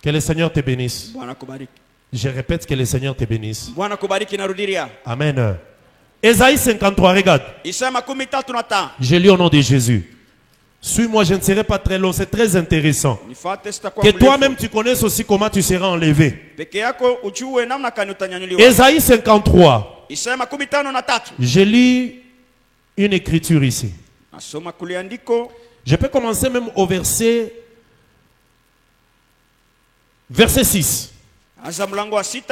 Que le Seigneur te bénisse. Bwana kubariki. Je répète, que le Seigneur te bénisse. Bwana kubariki narudiria. Amen. Ésaïe 53, regarde. Isaya 13:5. Je lis au nom de Jésus. Suis-moi, je ne serai pas très long, c'est très intéressant. Nifuate sitakuwa Que mrefu. toi-même tu connaisses aussi comment tu seras enlevé. Peke yako ujue namna kani utanyanyuliwa. Ésaïe 53. Isaya 53. Je lis une écriture ici. Nasoma kuliandiko. Je peux commencer même au verset 6. Anza mlango wa 6.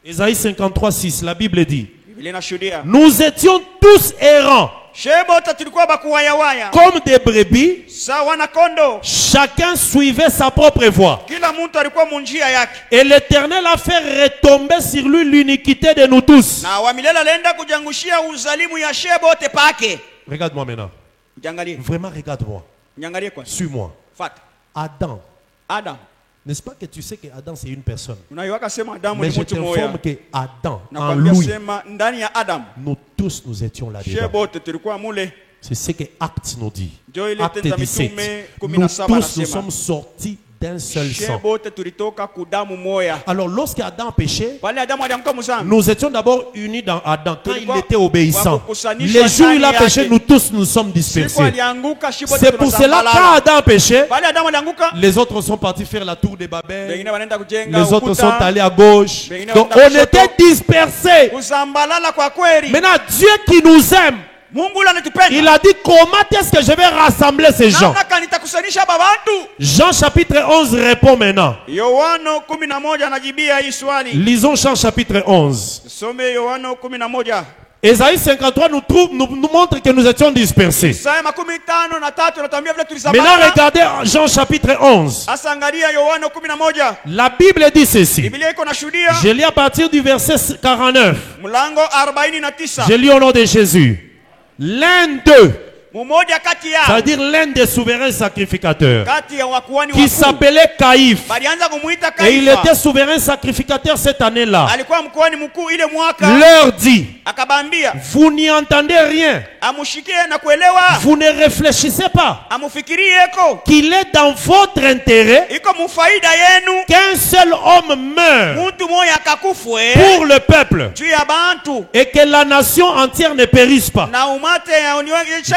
Ésaïe 53, 6. La Bible dit, Biblia inashuhudia. nous étions tous errants Shebota tulikuwa bakuwayawaya. comme des brebis. Sawa na kondo. Chacun suivait sa propre voie. Kila mtu alikuwa munjia yake. Et l'Éternel a fait retomber sur lui l'iniquité de nous tous. Na wa milele alienda kujangushia uzalimu ya Shebote pake. Regarde-moi maintenant. Ujangalie. Vraiment, regarde-moi. Nyangalie kwa. Suis-moi. Fata. Adam. Adam. N'est-ce pas que tu sais que Adam c'est une personne? Unaiwaka sema Adamu Mais ni je mtu moya. t'informe que Adam, en Nakwambia lui, sema ndani ya Adam. nous tous nous étions là-dedans. Shebote tulikuwa mule. C'est ce que Acte nous dit. Ndio ile Acte tenda 17. mitume Nous 17 tous nous anasema. sommes sortis d'un seul sang. Shebote tulitoka kudamu moya. Alors lorsqu'Adam péchait, Pale Adamu alianguka mzambi. nous étions d'abord unis dans Adam quand il Tulikuwa était obéissant. wakukusanishwa Les jours où il a ndani péché, yake. nous tous nous sommes Siku dispersés. alianguka Shebote C'est pour cela tunasambalala. quand Adam péchait, Pale Adamu alianguka. les autres sont partis faire la tour de Babel. Wengine wanaenda kujenga Les autres sont ukuta. allés à gauche. Wengine Donc wanaenda on était kushoto. dispersés. Kusambalala kwa kweli. Maintenant Dieu qui nous aime, Mungu ule anatupenda. Il a dit comment est-ce que je vais rassembler ces gens. Namna gani nitakusanisha babantu? Jean chapitre 11 répond maintenant. Yohana 11 anajibia hii swali. Lisons Jean chapitre 11. Some Yohana 11. Esaïe 53 nous montre que nous étions dispersés. Isaya 53 natuambia vile Maintenant tulisambana. regardez Jean chapitre 11. Asa angalia Yohana 11. La Bible dit ceci. Biblia iko nashuhudia. Je lis à partir du verset 49. Mlango 49. Je lis au nom de Jésus. L'un d'eux, Mmoja kati yao, c'est-à-dire l'un des souverains sacrificateurs, kati ya wakuhani qui wakuu, s'appelait Caïphe. balianza kumuita Et il Kaifa. était souverain sacrificateur cette année-là. Alikuwa mkuhani mkuu ile mwaka. Leur dit, Akabambia vous n'y entendez rien. amushikie na kuelewa, Vous ne réfléchissez pas amufikirieko, qu'il est dans votre intérêt iko mufaida yenu qu'un seul homme meure mtu moya akakufwe pour le peuple juu ya bantu et que la nation entière ne périsse pas. na umate ya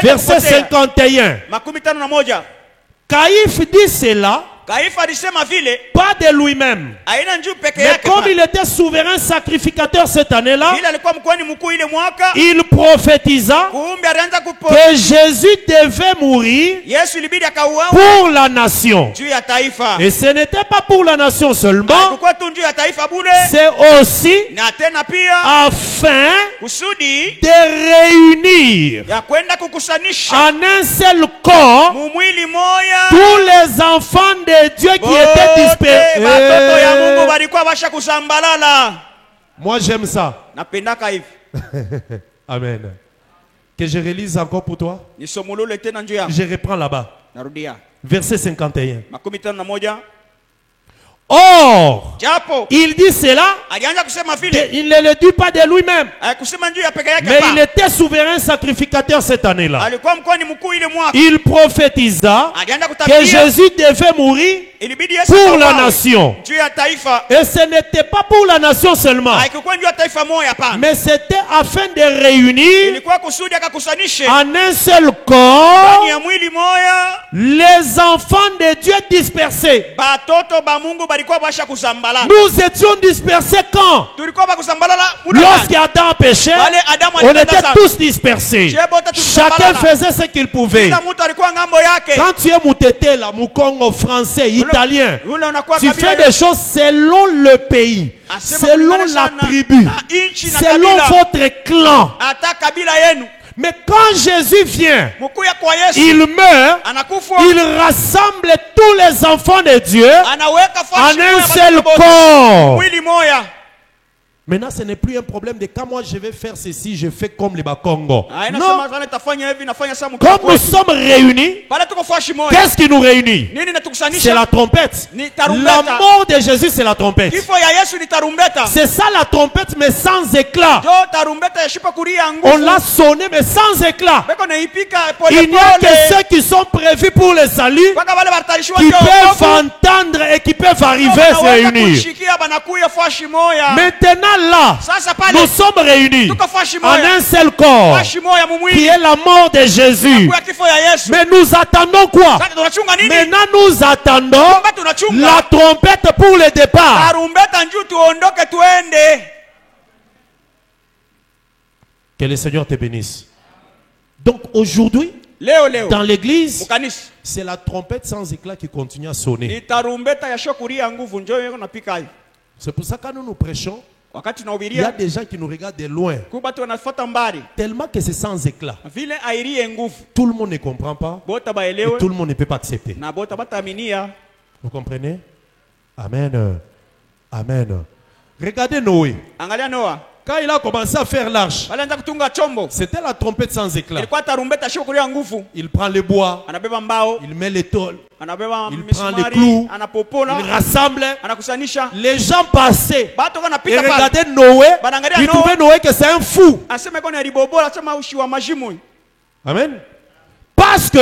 Verset 51. 51. Caïphe dit cela Kaifa alisema vile pas de lui-même. aina njuu peke Mais yake, comme il était souverain sacrificateur cette année-là, vile alikuwa mkuhani mkuu ile mwaka, il prophétisa kumbe alianza que Jésus devait mourir Yesu ilibidi akauawa pour la nation. juu ya taifa. Et ce n'était pas pour la nation seulement, Hakukuwa tu juu ya taifa bure, c'est aussi na tena pia afin kusudi de réunir ya kwenda kukusanisha en un seul corps mumwili moya tous les enfants de Dieu qui étaient dispersés. batoto ya Mungu balikuwa basha kusambalala. Moi j'aime ça. Napendaka hivi. Amen. Que je relise encore pour toi. Nisomulule tena njoo ya. Je reprends là-bas. Narudia. Verset 51. 51. Or, Japo il dit cela, alianza kusema vile, il ne le dit pas de lui-même, kusema njoo ya peke yake mais pa. il était souverain sacrificateur cette année-là. Alikuwa mkoani mkuu ile mwaka. Il prophétisa Alianza que kutabia Jésus devait mourir ilibidi Yesu pour la auawe nation. juu ya taifa. Et ce n'était pas pour la nation seulement, Haikuwa juu ya taifa moja hapana. mais c'était afin de réunir Ilikuwa kusudi akakusanishe en un seul corps ndani ya mwili moya les enfants de Dieu dispersés. batoto ba Mungu balikuwa basha kusambalala. Nous étions dispersés quand? Tulikuwa bakusambalala muda gani? Lorsqu'Adam péchait, Wale Adamu on alitenda était dhambi. tous dispersés. Chakun Chacun faisait ce qu'il pouvait. Kila mtu alikuwa ngambo yake. Quand tu es Moutété, là, Moukongo, français, italien, Ule unakuwa tu kabila fais des choses selon le pays, Asema selon kulingana la sana tribu, na inchi na selon kabila. votre clan. Hata kabila yenu. Mais quand Jésus vient, Mkuya kwa Yesu il meurt, anakufa, il rassemble tous les enfants de Dieu anaweka en fashi un moja seul batoto bote. corps. Mwili moya. Maintenant, ce n'est plus un problème de quand moi je vais faire ceci, je fais comme les Bakongo. Haina Non, sema sana tafanya hivi nafanya saa mtu. comme nous sommes réunis, Pale tuko fashi moja. qu'est-ce qui nous réunit? Nini C'est natukusanisha? la trompette. Ni La tarumbeta. mort de Jésus, c'est la trompette. Kifo ya Yesu ni tarumbeta. C'est ça la trompette, mais sans éclat. Jo tarumbeta yashipa kuria On nguvu. l'a sonné, mais sans éclat. Beko naipika pole Il n'y a que pole. ceux qui sont prévus pour le salut Mpaka wale batarishiwa qui ndio peuvent wokovu. entendre et qui peuvent arriver à se Wanaweza réunir. kushikia banakuya fashi moya. Maintenant là, Sasa pale nous sommes réunis tuko fashi en moya. un seul corps Fashi moya qui mumwili. est la mort de Jésus. Kwa kifo ya Yesu. Mais nous attendons quoi? Sasa tunachunga nini? Maintenant nous attendons Kumbe tunachunga la trompette pour le départ. tarumbeta njoo tuondoke tuende. Que le Seigneur te bénisse. Donc aujourd'hui, Leo dans l'église, mukanisa c'est la trompette sans éclat qui continue à sonner. ni tarumbeta ya shokuria nguvu njoo yeko napika hivi. C'est pour ça que quand nous nous prêchons, Wakati il y a tunahubiria des gens qui nous regardent de loin. kuba tu wanafuata mbali Tellement que c'est sans éclat. vile airie nguvu Tout le monde ne comprend pas. bota Et baelewe tout le monde ne peut pas accepter. na bota bataminia. Vous comprenez? Amen. Amen. Regardez Noé. Angalia Noa Quand il a commencé à faire l'arche, walianza kutunga chombo, c'était la trompette sans éclat. ilikuwa tarumbeta shokuria nguvu. Il prend le bois, Anabeba mbao, il met les tôles, anabeba il prend les misumari, clous, anapopola, il rassemble. anakusanisha. Les gens passaient Bato et wanapita pale. regardaient Noé. Banangalia Ils Noa. trouvaient Noé que c'est un fou. Asema iko ni ribobola sema ushi wa majimu. Amen. Parce que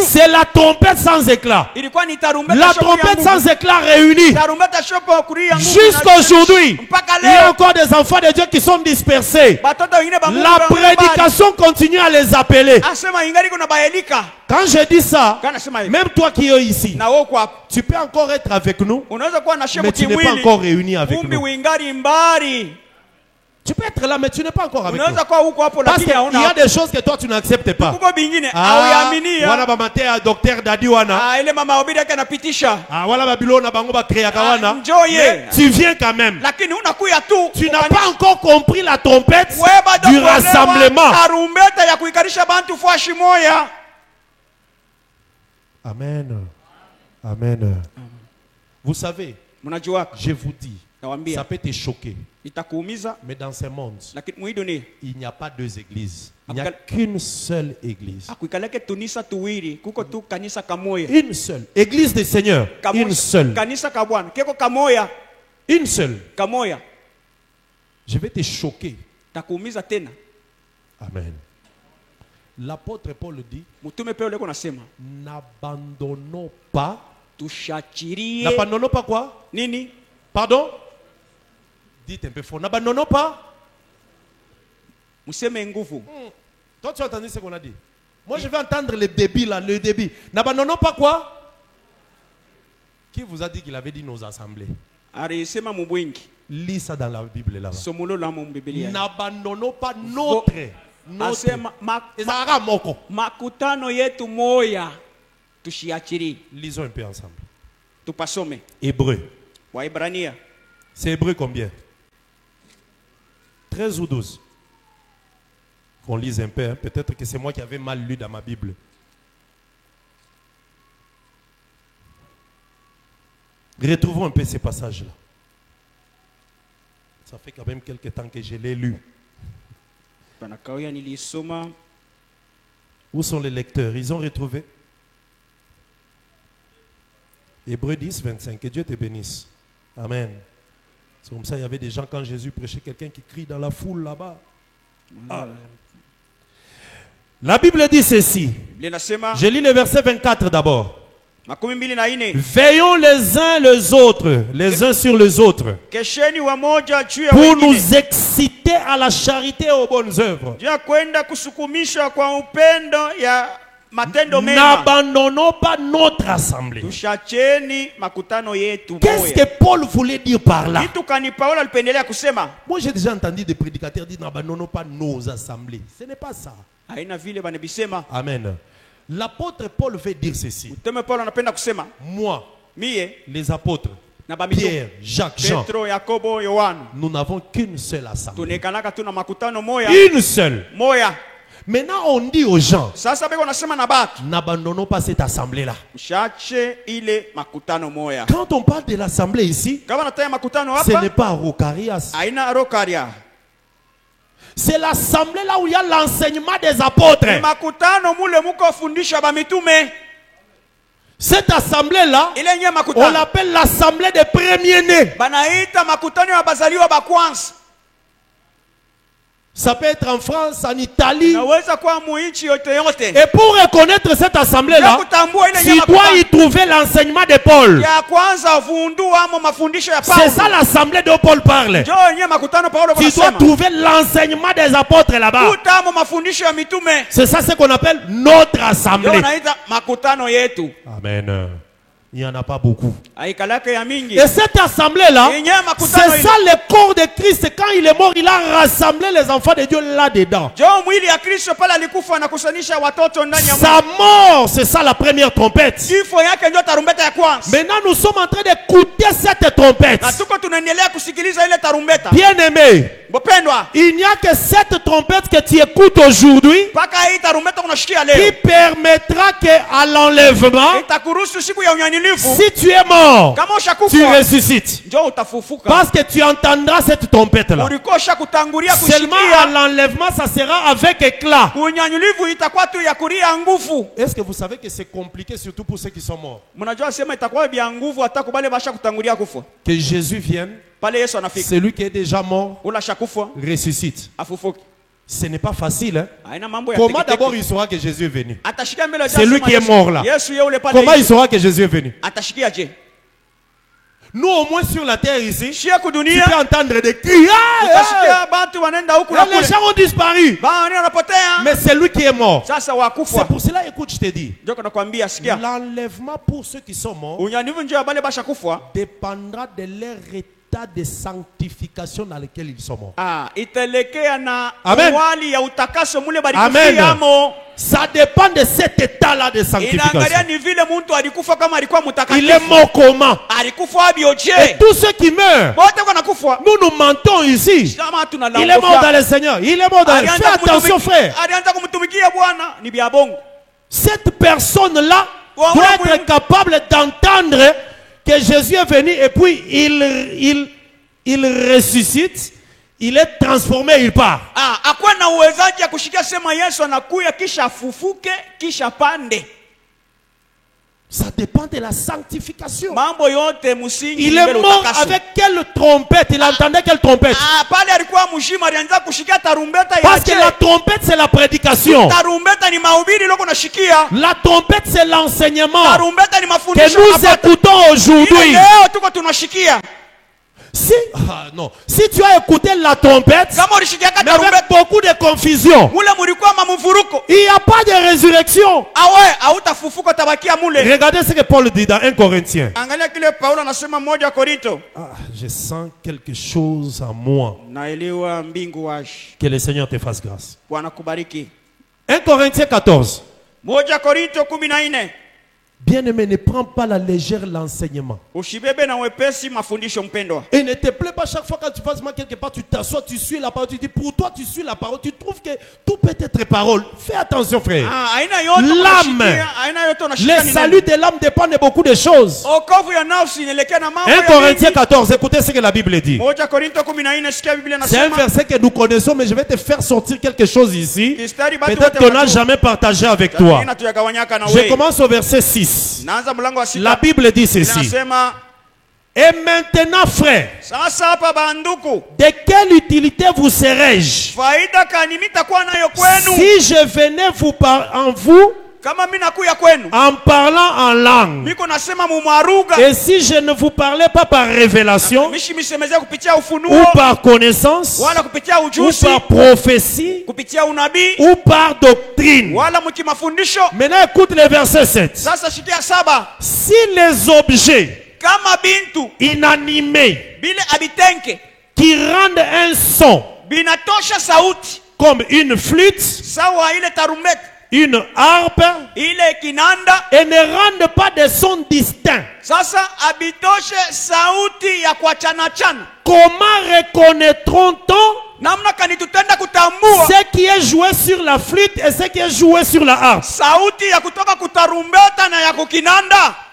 c'est la trompette sans éclat. Ilikuwa ni tarumbeta La shokuria trompette nguvu. sans éclat réunie. Tarumbeta shopo kuria nguvu. Jusqu'à aujourd'hui, Mpaka il y a leo. encore des enfants de Dieu qui sont dispersés. Batoto wengine ba Mungu La wanakuwa mbali. prédication continue à les appeler. Asema ingali kuna baelika. Quand je dis ça, Kana sema hivi. même toi qui es ici, Na wewe kwa tu peux encore être avec nous, unaweza kuwa na mais shemu tu n'es pas kimwili. encore réuni avec Kumbi nous. uingari mbali. Tu peux être là, mais tu n'es pas encore avec unaweza nous. kuwa huko hapo Parce lakini qu'il y hauna a des choses que toi tu n'acceptes pas. kuko bingine Ah, hauyaaminia. wana bamatea docteur Dadi wana. Ile mama obidi yake anapitisha. Wana babilo bango ba créa kawana. Njoye. Tu viens quand même. Lakini unakuya tu. Tu n'as pas encore compris la trompette du du rassemblement. Tarumbeta ya kuikarisha bantu fashi moya. Amen. Amen. Vous savez, je vous dis, ça peut te choquer. Mais dans ce monde, il n'y a pas deux églises. Il n'y a qu'une seule église. Une seule. Église des Seigneurs. Une seule. Une seule. Je vais te choquer. Amen. L'apôtre Paul dit, n'abandonnons pas. N'abandonnons pas quoi? Nini? Pardon? Dites un peu fort. N'abandonnons pas. Toi, tu as entendu ce qu'on a dit? Moi, je vais entendre le débit là, le débit. N'abandonnons pas quoi? Qui vous a dit qu'il avait dit nos assemblées? Lis ça dans la Bible là-bas. N'abandonnons pas notre makutano yetu moya tushiachiri. Lisons un peu ensemble. Tupasome. Hébreu. Waebrania. C'est Hébreu combien? 13 ou 12? Qu'on lise un peu, hein? Peut-être que c'est moi qui avais mal lu dans ma Bible. Retrouvons un peu ces passages-là. Ça fait quand même quelques temps que je l'ai lu. Où sont les lecteurs? Ils ont retrouvé? Hébreux 10, 25. Que Dieu te bénisse. Amen. C'est comme ça, il y avait des gens, quand Jésus prêchait, quelqu'un qui crie dans la foule là-bas. Ah. La Bible dit ceci. Je lis le verset 24 d'abord. Veillons les uns les autres, les uns sur les autres, pour nous exciter à la charité et aux bonnes œuvres. N'abandonnons pas notre assemblée. Qu'est-ce que Paul voulait dire par là? Moi j'ai déjà entendu des prédicateurs dire n'abandonnons pas nos assemblées. Ce n'est pas ça. Amen. L'apôtre Paul veut dire ceci. Moi, les apôtres, Pierre, Jacques, Jean, nous n'avons qu'une seule assemblée. Une seule. Maintenant, on dit aux gens, n'abandonnons pas cette assemblée-là. Quand on parle de l'assemblée ici, ce n'est pas Rokarias. C'est l'assemblée là où il y a l'enseignement des apôtres. Cette assemblée-là, on l'appelle l'assemblée des premiers-nés. Ça peut être en France, en Italie. Et pour reconnaître cette assemblée-là, tu dois y trouver l'enseignement de Paul. C'est ça l'assemblée dont Paul parle. Tu dois trouver l'enseignement des apôtres là-bas. C'est ça ce qu'on appelle notre assemblée. Amen. Il n'y en a pas beaucoup. Et cette assemblée-là, c'est ça le corps de Christ. Quand il est mort, il a rassemblé les enfants de Dieu là-dedans. Sa mort, c'est ça la première trompette. Maintenant, nous sommes en train d'écouter cette trompette. Bien aimé, il n'y a que cette trompette que tu écoutes aujourd'hui qui permettra qu'à l'enlèvement, si tu es mort, tu ressuscites. Parce que tu entendras cette trompette-là. Seulement à l'enlèvement, ça sera avec éclat. Est-ce que vous savez que c'est compliqué, surtout pour ceux qui sont morts? Que Jésus vienne, celui qui est déjà mort ressuscite. Ce n'est pas facile. Hein? Comment d'abord il saura que Jésus est venu? C'est lui qui est mort là. Comment il saura que Jésus est venu? Nous au moins sur la terre ici, tu peux entendre des cris. Les gens ont disparu. Mais c'est lui qui est mort. C'est pour cela, écoute, je te dis, l'enlèvement pour ceux qui sont morts dépendra de leur retour l'état de sanctification dans lequel ils sont morts. Itelekea na Amen. wali ya utakaso mule Amen. balikufiamo. Ça dépend de cet état-là de sanctification. Inaangalia ni vile mtu alikufa kama alikuwa mtakatifu. Il est mort comment? Alikufa abioje. Et tous ceux qui meurent, Wote wanakufa. nous mentons ici. Kama tunalangofia. Il est mort dans le Seigneur. Il est mort dans le... Fais attention, frère. Alianza kumtumikia Bwana ni bia bongo. Cette personne-là doit être capable d'entendre que Jésus est venu et puis il ressuscite, il est transformé, il part. Akuwa na uwezaji ya kushikia sema Yesu anakuya kisha afufuke kisha pande. Ça dépend de la sanctification. Mambo yote musingi. Il est mort avec quelle trompette? Il entendait quelle trompette? Pale alikuwa mshima alianza kushikia tarumbeta ya. Parce que la trompette c'est la prédication. Tarumbeta ni mahubiri loko nashikia. La trompette c'est l'enseignement Tarumbeta ni mafundisho que nous écoutons aujourd'hui. Leo tuko tunashikia. Si tu as écouté la trompette, mais avec beaucoup de confusion, il n'y a pas de résurrection. Regardez ce que Paul dit dans 1 Corinthiens. Je sens quelque chose en moi. Que le Seigneur te fasse grâce. 1 Corinthiens 14. Bien-aimé, ne prends pas la légère l'enseignement. Et ne te plaît pas chaque fois quand tu passes quelque part, tu t'assois, tu suis la parole, tu dis pour toi tu suis la parole, tu trouves que tout peut être parole. Fais attention, frère. L'âme, le salut de l'âme dépend de beaucoup de choses. 1 Corinthiens 14, écoutez ce que la Bible dit. C'est un verset que nous connaissons, mais je vais te faire sortir quelque chose ici. Peut-être qu'on n'a jamais partagé avec toi. Je commence au verset 6. La Bible dit ceci. Et maintenant, frère, de quelle utilité vous serais-je si je venais vous en parlant en langue, et si je ne vous parlais pas par révélation, ou par connaissance, ou par prophétie, ou par doctrine? Maintenant écoute le verset 7. Si les objets inanimés qui rendent un son comme une flûte, une harpe, et ne rendent pas de son distinct, comment reconnaîtront-on ce qui est joué sur la flûte et ce qui est joué sur la harpe?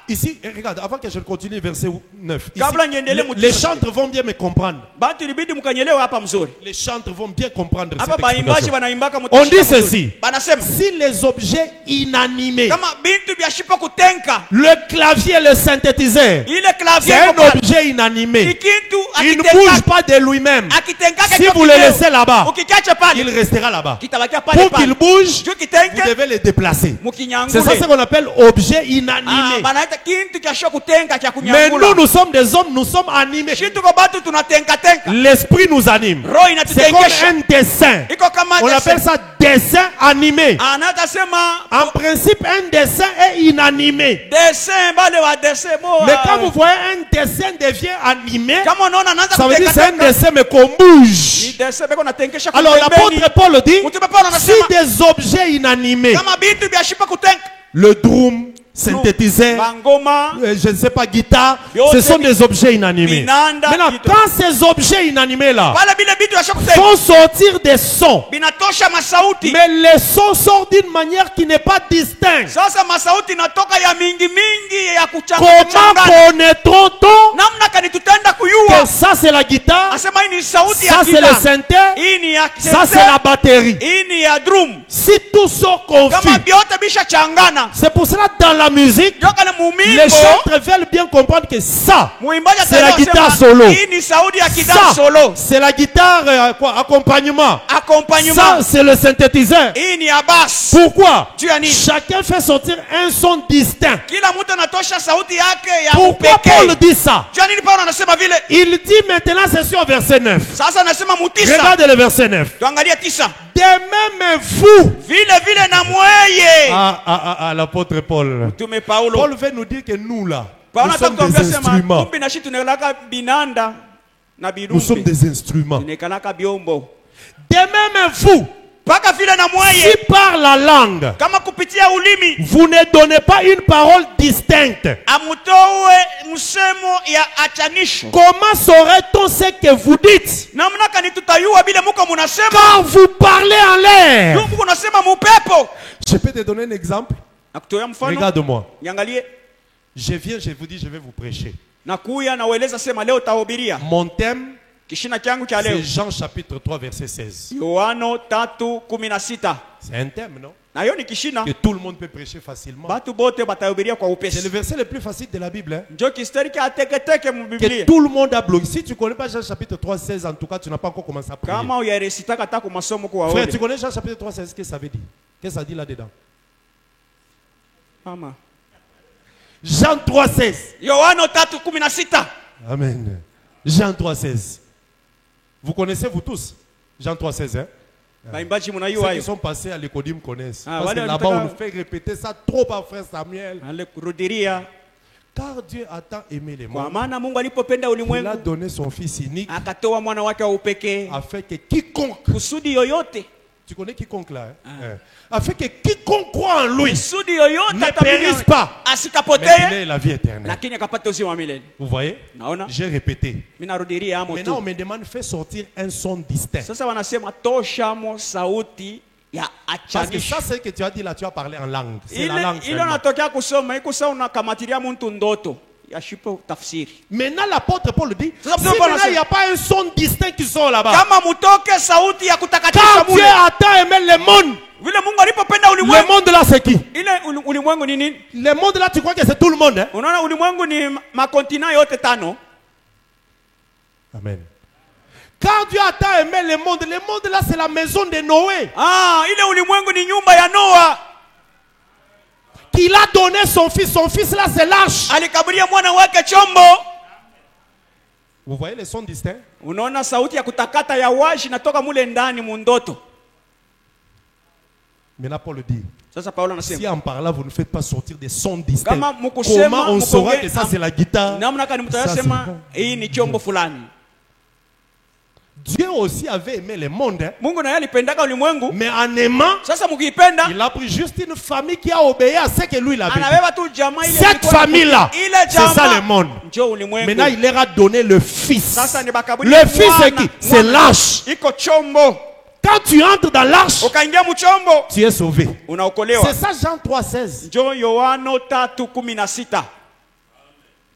Ici, regarde, avant que je continue, verset 9. Ici, les chantres vont bien me comprendre. Les chantres vont bien comprendre cette explication. On dit ceci. Si les objets inanimés, le clavier, le synthétiseur, c'est un objet inanimé, il ne bouge pas de lui-même. Si vous le laissez là-bas, il restera là-bas. Pour qu'il bouge, vous devez le déplacer. C'est ça ce qu'on appelle objet inanimé. Mais nous sommes des hommes, nous sommes animés. L'esprit nous anime. C'est comme un dessin. On appelle ça dessin animé. En principe, un dessin est inanimé. Mais quand vous voyez un dessin devient animé, ça veut dire que c'est un dessin mais qu'on bouge. Alors l'apôtre Paul dit, si des objets inanimés, le drum, synthétiseur, je ne sais pas, guitare, ce sont des objets inanimés. Maintenant, quand ces objets inanimés-là font sortir des sons, mais les sons sortent d'une manière qui n'est pas distincte, comment connaîtront-on que ça c'est la guitare, ça c'est le synthé, ça c'est la batterie? Si tout sort confus, c'est pour cela dans la musique, les chantres veulent bien comprendre que ça, c'est la guitare solo. Ça, c'est la guitare accompagnement. Ça, c'est le synthétiseur. Pourquoi? Chacun fait sortir un son distinct. Pourquoi Paul dit ça? Il dit maintenant, c'est sur verset 9. Regardez le verset 9. De même vous. L'apôtre Paul. Paul veut nous dire que nous là, nous sommes des instruments. na Nous sommes birumbi des instruments. tunekanaka byombo. De même vous, Paka vile na si mwaye par la langue, kama kupitia ulimi vous ne donnez pas une parole distincte, amutowe msemo ya achanisho, comment saurait-on ce que vous dites? namna kani tutayua bile muko munasema Car vous parlez en l'air. Mungu unasema mupepo. Je peux te donner un exemple. Nakutoa mfano, Regarde-moi. niangalie. Je viens, je vous dis, je vais vous prêcher. Nakuya na ueleza sema leo tahubiria. Mon thème, Kishina changu cha leo c'est Jean chapitre 3, verset 16. Yohano 3:16. C'est un thème, non? Na hiyo ni kishina Que tout le monde peut prêcher facilement. batu bote batahubiria kwa C'est upesi. le verset le plus facile de la Bible. Hein? Njo kistari kia teketeke mu Que Biblia. tout le monde a bloqué. Si tu ne connais pas Jean chapitre 3, 16, en tout cas, tu n'as pas encore commencé à prier. Kama uyaresitaka ta ku masomo kwa Frère, wewe. tu connais Jean chapitre 3, 16, qu'est-ce que ça veut dire? Qu'est-ce que ça dit là-dedans? Mama. Jean 3, 16. Yohano 3:16. Amen. Jean 3, 16. Vous connaissez, vous tous? Jean 3, 16, hein? Baimbaji Ceux mnayua qui hiyo. sont passés à l'écodim connaissent. Ah, Parce que wale là-bas, walitaka- on nous fait répéter ça trop par frère Samuel. Ale kurudiria. Car Dieu a tant aimé les Kwa mondes, maana Mungu alipopenda il a ulimwengu donné son Fils unique akatoa mwana wake wa upekee afin que quiconque, kusudi yoyote tu connais quiconque là, hein? Afin que quiconque croit en lui kusudi yoyote ne atamini périsse pas, mais qu'il asikapotee ait la vie éternelle. lakini akapata uzima wa milele. Vous voyez? Naona J'ai répété. mimi narudiria amo Maintenant, on tu. me demande fais sortir un son distinct. Sasa wanasema toshamo sauti ya Parce que achanisho. ça, c'est que tu as dit là, tu as parlé en langue. C'est la langue. Ile ile seulement. unatokea kusoma iko sawa unakamatilia mtu ndoto yashipo tafsiri. Maintenant, l'apôtre Paul dit si Ça, Paul maintenant, a- il n'y a pas un son distinct qui sort là-bas. Kama mutoke sauti ya kutakatisha Car Dieu mule. a tant aimé le monde. Vile Mungu alipopenda Le ulimwengu. monde là, c'est qui? Ile ulimwengu ni nini? Le monde là, tu crois que c'est tout le monde, hein? Unaona ulimwengu ni makontina yote tano. Amen. Car Dieu a tant aimé le monde là, c'est la maison de Noé. Ah, ile ulimwengu ni nyumba ya Noa. Qu'il a donné son fils là, c'est l'arche. Alikaburia mwana wake chombo. Vous voyez les sons distincts? Unaona sauti ya kutakata ya washi natoka mule ndani mundoto. Maintenant, Paul dit Sasa Paulo anasema si en parlant, vous ne faites pas sortir des sons distincts, Kama mukusema, comment on saura mukonge- que ça, c'est la guitare? namna kani Ça, mtayasema c'est- hii ni chombo fulani. Dieu aussi avait aimé le monde, hein? Mungu naye alipendaka ulimwengu. Mais en aimant, Sasa mkiipenda il a pris juste une famille qui a obéi à ce que lui il avait dit. anabeba tu jamaa ile Cette ilikuwa- famille-là, ile c'est ça le monde. Njoo ulimwengu. Maintenant, il leur a donné le fils. Sasa ni bakaburi Le fils, c'est qui? C'est l'arche. Iko chombo. Quand tu entres dans l'arche, Ukaingia mchombo tu es sauvé. unaokolewa. C'est ça Jean 3,16. Njoo Yohano 3:16.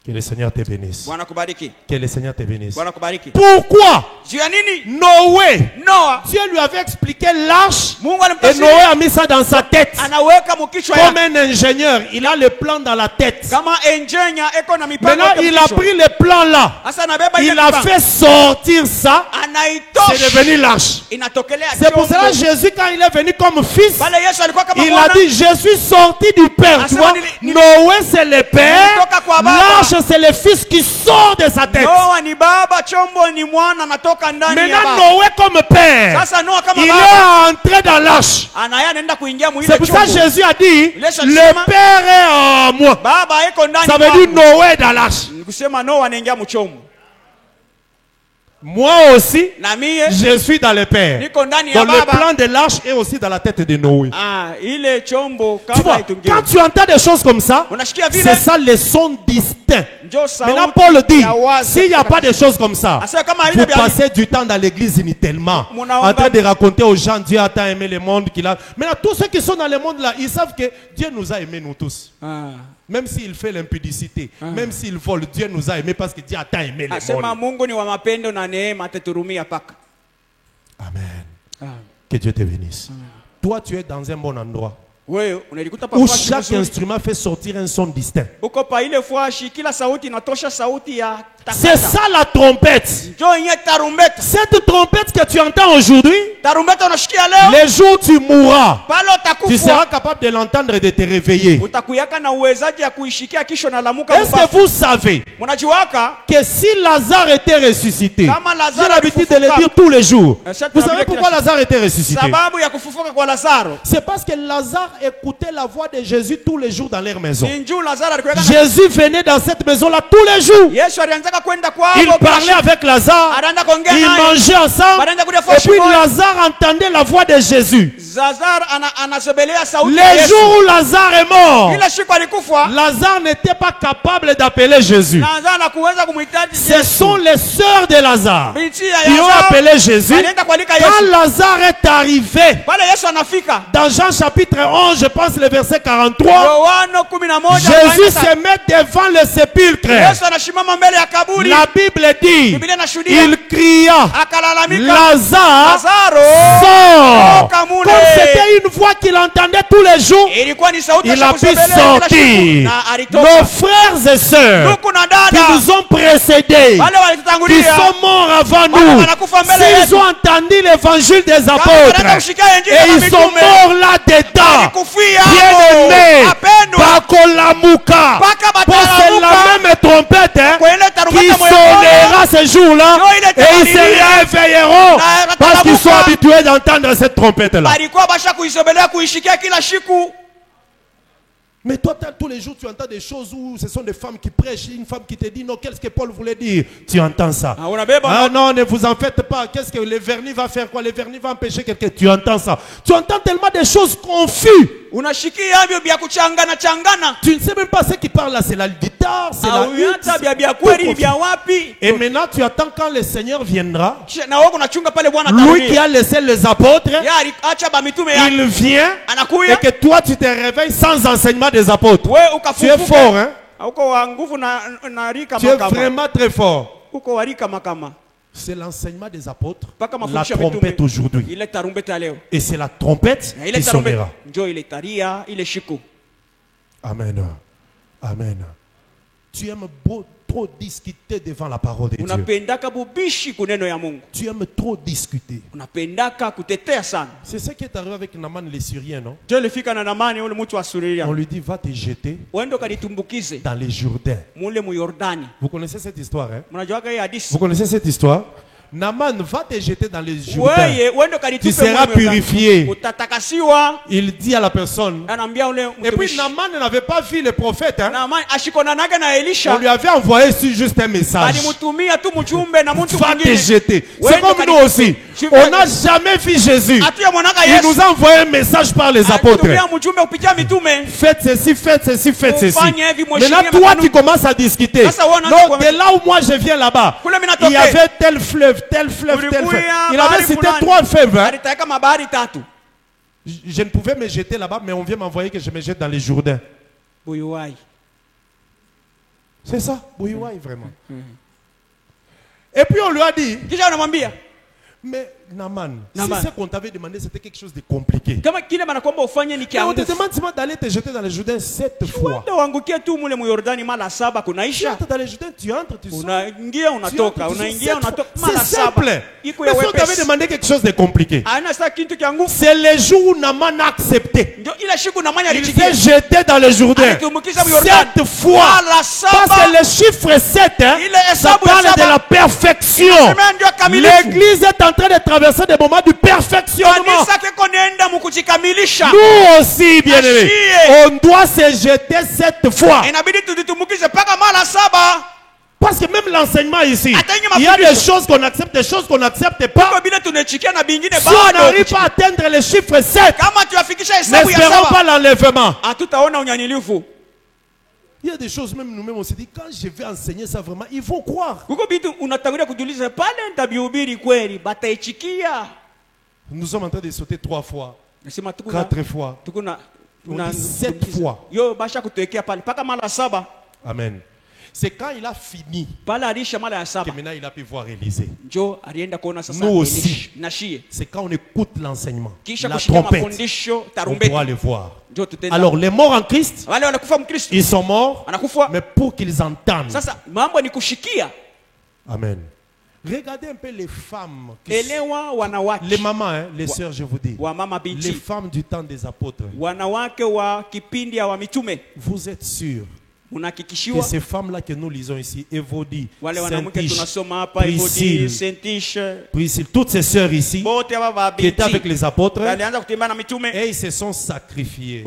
Que le Seigneur te bénisse. Bwana kubariki. Que le Seigneur te bénisse. Bwana kubariki. Pourquoi Juu ya nini? Noé, Noa Dieu lui avait expliqué l'arche Mungu et alimtafsiri Noé a mis ça dans sa tête. anaweka mkichwa Comme ya un ingénieur, il a le plan dans la tête. kama enjenya eko na mipango Maintenant, yote il a mkichwa. pris le plan là. Sasa anabeba ile Il a mipango. fait sortir ça. C'est Anaitosha devenu l'arche. inatokelea C'est pour cela chombo. que Jésus, quand il est venu comme fils, Pale Yesu alikuwa kama il a mwana. dit, je suis sorti du Père. Tu Asema vois, nili- Noé c'est le Père, nilitoka kwa baba. l'arche c'est le fils qui sort de sa tête. Noa ni baba, chombo ni mwana, anatoka ndani ya Maintenant, baba. Noé comme Père, Sasa Noa kama il baba est entré dans l'arche. anaya anaenda kuingia mwile C'est pour ça que chombo. Jésus a dit, Yesu le alisema, Père est en moi. Baba eko ndani Ça veut dire mwangu. Noé dans l'arche. Ni kusema Noa anaingia mchombo. Moi aussi, Na mie je suis dans le Père. niko ndani ya Donc le baba. plan de l'arche est aussi dans la tête de Noé. Ah, ile chombo Tu vois, kabla itungie. quand tu entends des choses comme ça, Unashikia vile c'est ça les sons distincts. njoo Maintenant, sauti Paul dit, ya wazi. s'il n'y a pas de choses comme ça, Asa kama vous haina vya passez du temps dans l'église inutilement, Munaomba- en train de raconter aux gens, Dieu a tant aimé le monde qu'il a. Maintenant, tous ceux qui sont dans le monde là, ils savent que Dieu nous a aimés, nous tous. Ah. Même s'il fait l'impudicité, même s'il vole, Dieu nous a aimés parce que Dieu a tant aimé le Asema monde. Mungu ni wa mapendo na neema ataturumia paka. Amen. Que Dieu te bénisse. Toi, tu es dans un bon endroit Wewe unalikuta où pa chaque instrument fait sortir un son distinct. uko pa ile fwashi kila sauti inatosha sauti ya C'est ça la trompette. Njoo yenye tarumbeta. Cette trompette que tu entends aujourd'hui, Tarumbeta unashikia leo. les jours où tu mourras, Pale tu seras utakufa. capable de l'entendre et de te réveiller. Utakuyaka na uwezaji ya kuishikia kisho na lamuka Est-ce que mbafu. vous savez Mnajiwaka que si Lazare était ressuscité, Kama Lazare j'ai l'habitude de le alifufuka. dire tous les jours. Cette Vous savez Bible pourquoi classique. Lazare était ressuscité? sababu ya kufufuka kwa Lazaro. C'est parce que Lazare écoutait la voix de Jésus tous les jours dans leur maison. Ni njoo Lazaro alikuwa Jésus venait dans cette maison-là tous les jours. Yesu alianza Il parlait avec Lazare. Ils mangeaient ensemble. Et puis Lazare entendait la voix de Jésus. Les jours où Lazare est mort, Lazare n'était pas capable d'appeler Jésus. Ce sont les sœurs de Lazare qui ont appelé Jésus. Quand Lazare est arrivé, dans Jean chapitre 11, je pense le verset 43, Jésus se met devant le sépulcre. La Bible dit, il cria, Lazare sort. Comme c'était une voix qu'il entendait tous les jours, il a pu sortir. Nos frères et sœurs qui nous ont précédés, qui sont morts avant nous, s'ils ont entendu l'évangile des apôtres et ils sont morts là-dedans, bien-aimés, Bakolamuka, pour c'est la même trompette qui sonnera ce jour-là et ils se réveilleront parce qu'ils sont habitués d'entendre cette trompette-là. Mais toi, tous les jours, tu entends des choses où ce sont des femmes qui prêchent, une femme qui te dit non, qu'est-ce que Paul voulait dire? Tu entends ça. Ah non, ne vous en faites pas. Qu'est-ce que le vernis va faire quoi? Le vernis va empêcher quelqu'un. Tu entends ça. Tu entends tellement des choses confuses. Tu ne sais même pas ce qui parle là. C'est la guitare, c'est la lutte. Et maintenant, tu attends quand le Seigneur viendra. Lui qui a laissé les apôtres, il vient et que toi, tu te réveilles sans enseignement des apôtres. Tu es fort, hein? Tu es vraiment très fort. C'est l'enseignement des apôtres, la trompette aujourd'hui. Et c'est la trompette qui sonnera. Amen. Amen. Tu aimes trop discuter devant la parole de Dieu. Tu aimes trop discuter. C'est ce qui est arrivé avec Naaman les Syriens, non? On lui dit, va te jeter dans les Jourdains. Vous connaissez cette histoire, hein? Vous connaissez cette histoire? Naaman, va te jeter dans les Jourdains. Tu seras purifié. Il dit à la personne. Et puis Naaman n'avait pas vu le prophète, hein? On lui avait envoyé juste un message. Va te jeter. C'est comme nous aussi. On n'a jamais vu Jésus. Il nous a envoyé un message par les apôtres. Faites ceci, faites ceci, faites ceci. Maintenant, toi, tu commences à discuter. Non, de là où moi je viens là-bas, il y avait tel fleuve, tel fleuve, tel fleuve. Il avait cité 3 fleuves. Hein? Je ne pouvais me jeter là-bas, mais on vient m'envoyer que je me jette dans les Jourdains. C'est ça, Bouyouaï, vraiment. Et puis on lui a dit, mais Naaman, si ce qu'on t'avait demandé c'était quelque chose de compliqué, mais on te demande d'aller te jeter dans les Jourdains 7 fois. Tu entres dans les Jourdains, tu entres, tu sors. C'est simple. Mais si on t'avait demandé quelque chose de compliqué, c'est le jour où Naaman a accepté. Il s'est jeté dans les Jourdains 7 fois. Parce que le chiffre 7, ça parle de la perfection. L'église est en train de traverser des moments de perfectionnement. Nous aussi, bien-aimés, on doit se jeter 7 fois. Parce que même l'enseignement ici, il y a des choses qu'on accepte, des choses qu'on n'accepte pas. Si on n'arrive pas à atteindre le chiffre 7, n'espérons pas l'enlèvement. Il y a des choses, même nous-mêmes, on s'est dit, quand je vais enseigner ça vraiment, il faut croire. Nous sommes en train de sauter 3 fois, 4 fois, 7 fois. Amen. C'est quand il a fini que maintenant il a pu voir Élisée. Nous aussi, c'est quand on écoute l'enseignement, la trompette, on doit le voir. Alors les morts en Christ, ils sont morts, mais pour qu'ils entendent. Amen. Regardez un peu les femmes, les mamans, hein, les sœurs, je vous dis, les femmes du temps des apôtres. Vous êtes sûrs que ces femmes-là que nous lisons ici, Évodie, Priscille, toutes ces sœurs ici, qui étaient avec les apôtres, et ils se sont sacrifiés.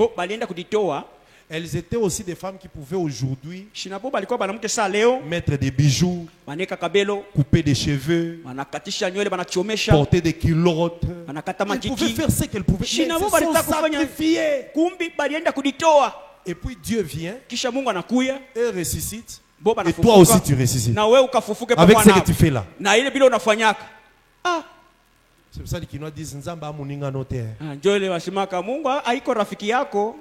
Elles étaient aussi des femmes qui pouvaient aujourd'hui Shinabo balikuwa banamke saa leo mettre des bijoux, baneka kabelo, couper des cheveux, banakatisha nywele, banachomesha, porter des culottes. banakata Elles pouvaient majiki. faire ce qu'elles pouvaient. Mais Shinabo elles se sont balitaka kufanya sacrifiées. kumbi balienda kuditoa. Et puis Dieu vient Kisha Mungu anakuya, et ressuscite. bo Et banafufuka. toi aussi tu ressuscites. Na wewe ukafufuke Avec pamoja ce que nao. tu fais là. Na ile bila unafanyaka. Ah, C'est pour ça que les Kinois disent Nzamba amuninga no te. njoo ile wasimaka Mungu haiko rafiki yako,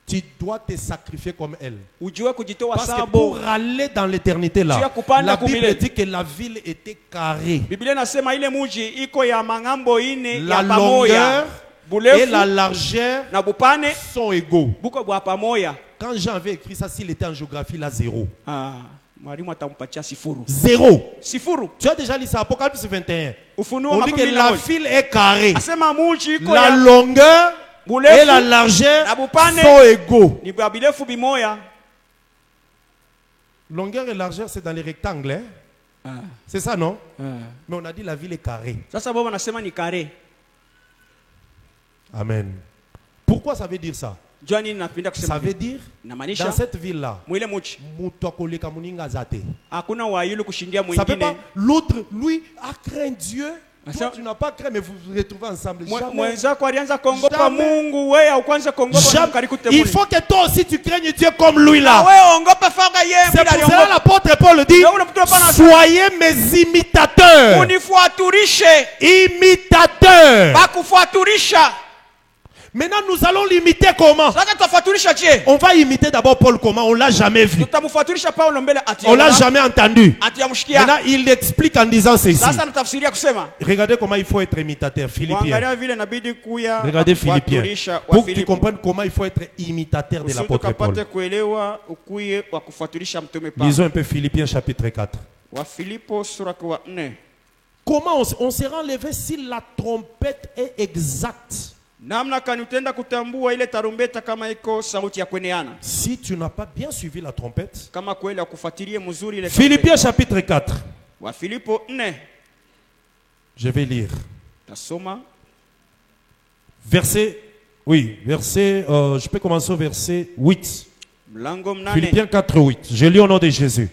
Tu dois te sacrifier comme elle. ujue kujitoa Parce que sabo. pour aller dans l'éternité là, Tu as kupanda la Bible kumile. dit que la ville était carrée. Biblia inasema ile muji iko ya mangambo ine La ya pamoja. longueur et Burefu la largeur na bupane sont égaux. buko bwa pamoja. Quand Jean avait écrit ça, s'il était en géographie, là, zéro. Ah, mwalimu atampatia sifuru. Zéro. Sifuru. Tu as déjà lu ça, Apocalypse 21. Ufunuo On dit que makumi la na moja. ville est carrée. Asema muji iko La ya longueur burefu et la largeur na bupane sont égaux. ni bwa birefu bimoya. Longueur et largeur, c'est dans les rectangles. Hein? Ah. C'est ça, non? Ah. Mais on a dit la ville est carrée. Sasa baba nasema ni kare. Amen. Pourquoi ça veut dire ça? Jua nini napenda Ça kusema? veut dire, Inamaanisha dans cette ville-là, mwile muji mutu akoleka muninga zate. hakuna wayulu kushindia Ça fait pas, mwingine. l'autre, lui, a craint Dieu. Ah, Toi, ça- tu n'as pas craint, mais vous vous retrouvez ensemble. Jamais. Mwenzako alianza kuongopa Jamais. Mungu, wewe haukuanza kuongopa Mungu Jamais. kalikute Il Mungu. faut que toi aussi tu craignes Dieu comme lui Na là. wewe ongopa fanga yeye C'est bila pour cela aliongopa. l'apôtre Paul dit, Na ule mtu hapana soyez mes imitateurs. unifuaturishe, Imitateurs. bakufuaturisha. Maintenant, nous allons l'imiter comment? Sasa tutafuaturisha je? On va imiter d'abord Paul comment? On l'a jamais vu. Tutamfuaturisha Paulo mbele ati. On l'a jamais entendu. ati yamshikia. Maintenant, il explique en disant ceci. Sasa natafsiria kusema. Regardez comment il faut être imitateur. Philippiens. Kuangalia vile inabidi kuya Regardez Philippiens. kufuaturisha wa Pour que tu Filipo. comprennes comment il faut être imitateur de Usudi l'apôtre Paul. ukapate kuelewa ukuye wa kufuaturisha mtume Paulo. Lisons un peu Philippiens chapitre 4. Wa Filipo sura kwa 4. Comment on sera enlevé si la trompette est exacte? Namna kani utaenda kutambua ile tarumbeta kama iko sauti ya kueneana. Si tu n'as pas bien suivi la trompette. Kama kweli akufuatilie mzuri ile Philippiens chapitre 4. wa Filipo 4. Je vais lire. Tasoma Verset, je peux commencer au verset 8. mlango 8. Philippiens 4, 8. Je lis au nom de Jésus.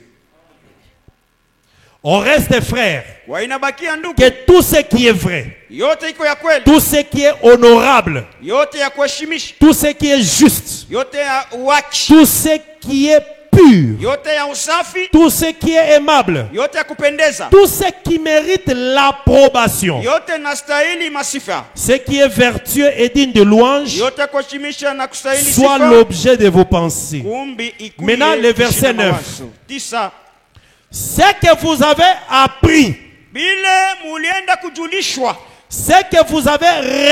On reste des frères. Wa inabakia ndugu, Que tout ce qui est vrai, yote iko ya kweli, tout ce qui est honorable, yote ya kuheshimisha, tout ce qui est juste, yote ya uwachi, tout ce qui est pur, yote ya usafi, tout ce qui est aimable, yote ya kupendeza, tout ce qui mérite l'approbation, yote nastahili masifa, ce qui est vertueux et digne de louange, yote ya kuheshimisha na kustahili soit sifa. l'objet de vos pensées. Kumbi ikuye Maintenant, le verset kushina 9. mawazo. 9. Ce que vous avez appris, Bile mulienda kujulishwa, ce que vous avez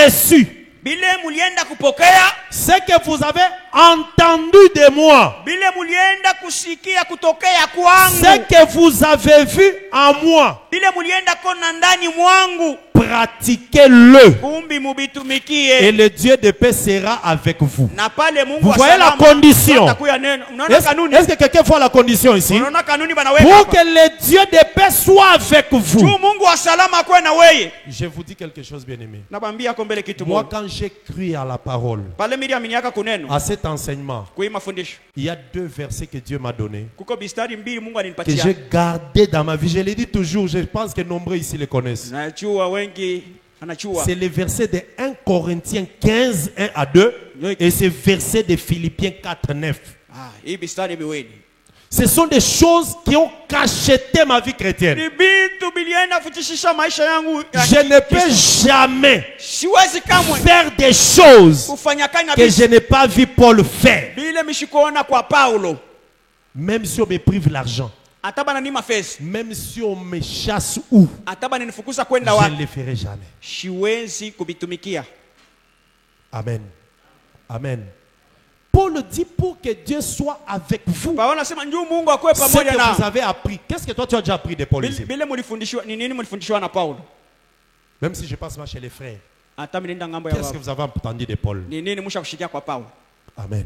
reçu, bile mulienda kupokea, ce que vous avez entendu de moi, bile mulienda kusikia kutokea kwangu, ce que vous avez vu en moi, bile mulienda kona ndani mwangu, pratiquez-le. kumbi Et mubitumikie. le Dieu de paix sera avec vous. Na pale Mungu Vous wa voyez la salama, condition. atakuya neno. Unaona Est-ce kanuni? est-ce que quelqu'un voit la condition ici? Unaona kanuni banaweka Pour hapa. que le Dieu de paix soit avec Tu vous. Mungu wa salama akwe na weye. Je vous dis quelque chose, bien aimé. Nabambia ko mbele kitu Moi, moja. quand j'ai cru à la parole, Pale miri aminiaka kuneno. à cet enseignement, Kui mafundisho. il y a 2 versets que Dieu m'a donnés, Kuko bistari mbili Mungu que alinipatia. j'ai gardés dans ma vie. Je l'ai dit toujours, je pense que nombreux ici les connaissent. Najua wengi anachua. C'est le verset de 1 Corinthiens 15, 1 à 2, et c'est verset de Philippiens 4, 9. Ah, hii bistari miwili. Ce sont des choses qui ont cacheté ma vie chrétienne. Ni bintu bilienda futishisha maisha yangu. ya Je ne peux Kristo. jamais Siwezi kamwe faire des choses kufanya kanya que je n'ai pas vu Paul faire. bile mishikuona kwa Paulo. Même si on me prive l'argent, Ataba nima fesi. même si on me chasse où, Ataba nifukuza kwenda je wapi. ne le ferai jamais. Siwezi kubitumikia. Amen. Amen. Paul dit pour que Dieu soit avec vous. Paulo anasema njoo Mungu akwe Ce pamoja que vous na. avez appris. Qu'est-ce que toi tu as déjà appris de Paul ici? Bile mulifundishwa ni nini mulifundishwa na Paulo? Même si je passe chez les frères. Hata mlinda ngambo ya Qu'est-ce que baba. vous avez entendu de Paul? Ni nini musha kushikia kwa Paulo? Amen.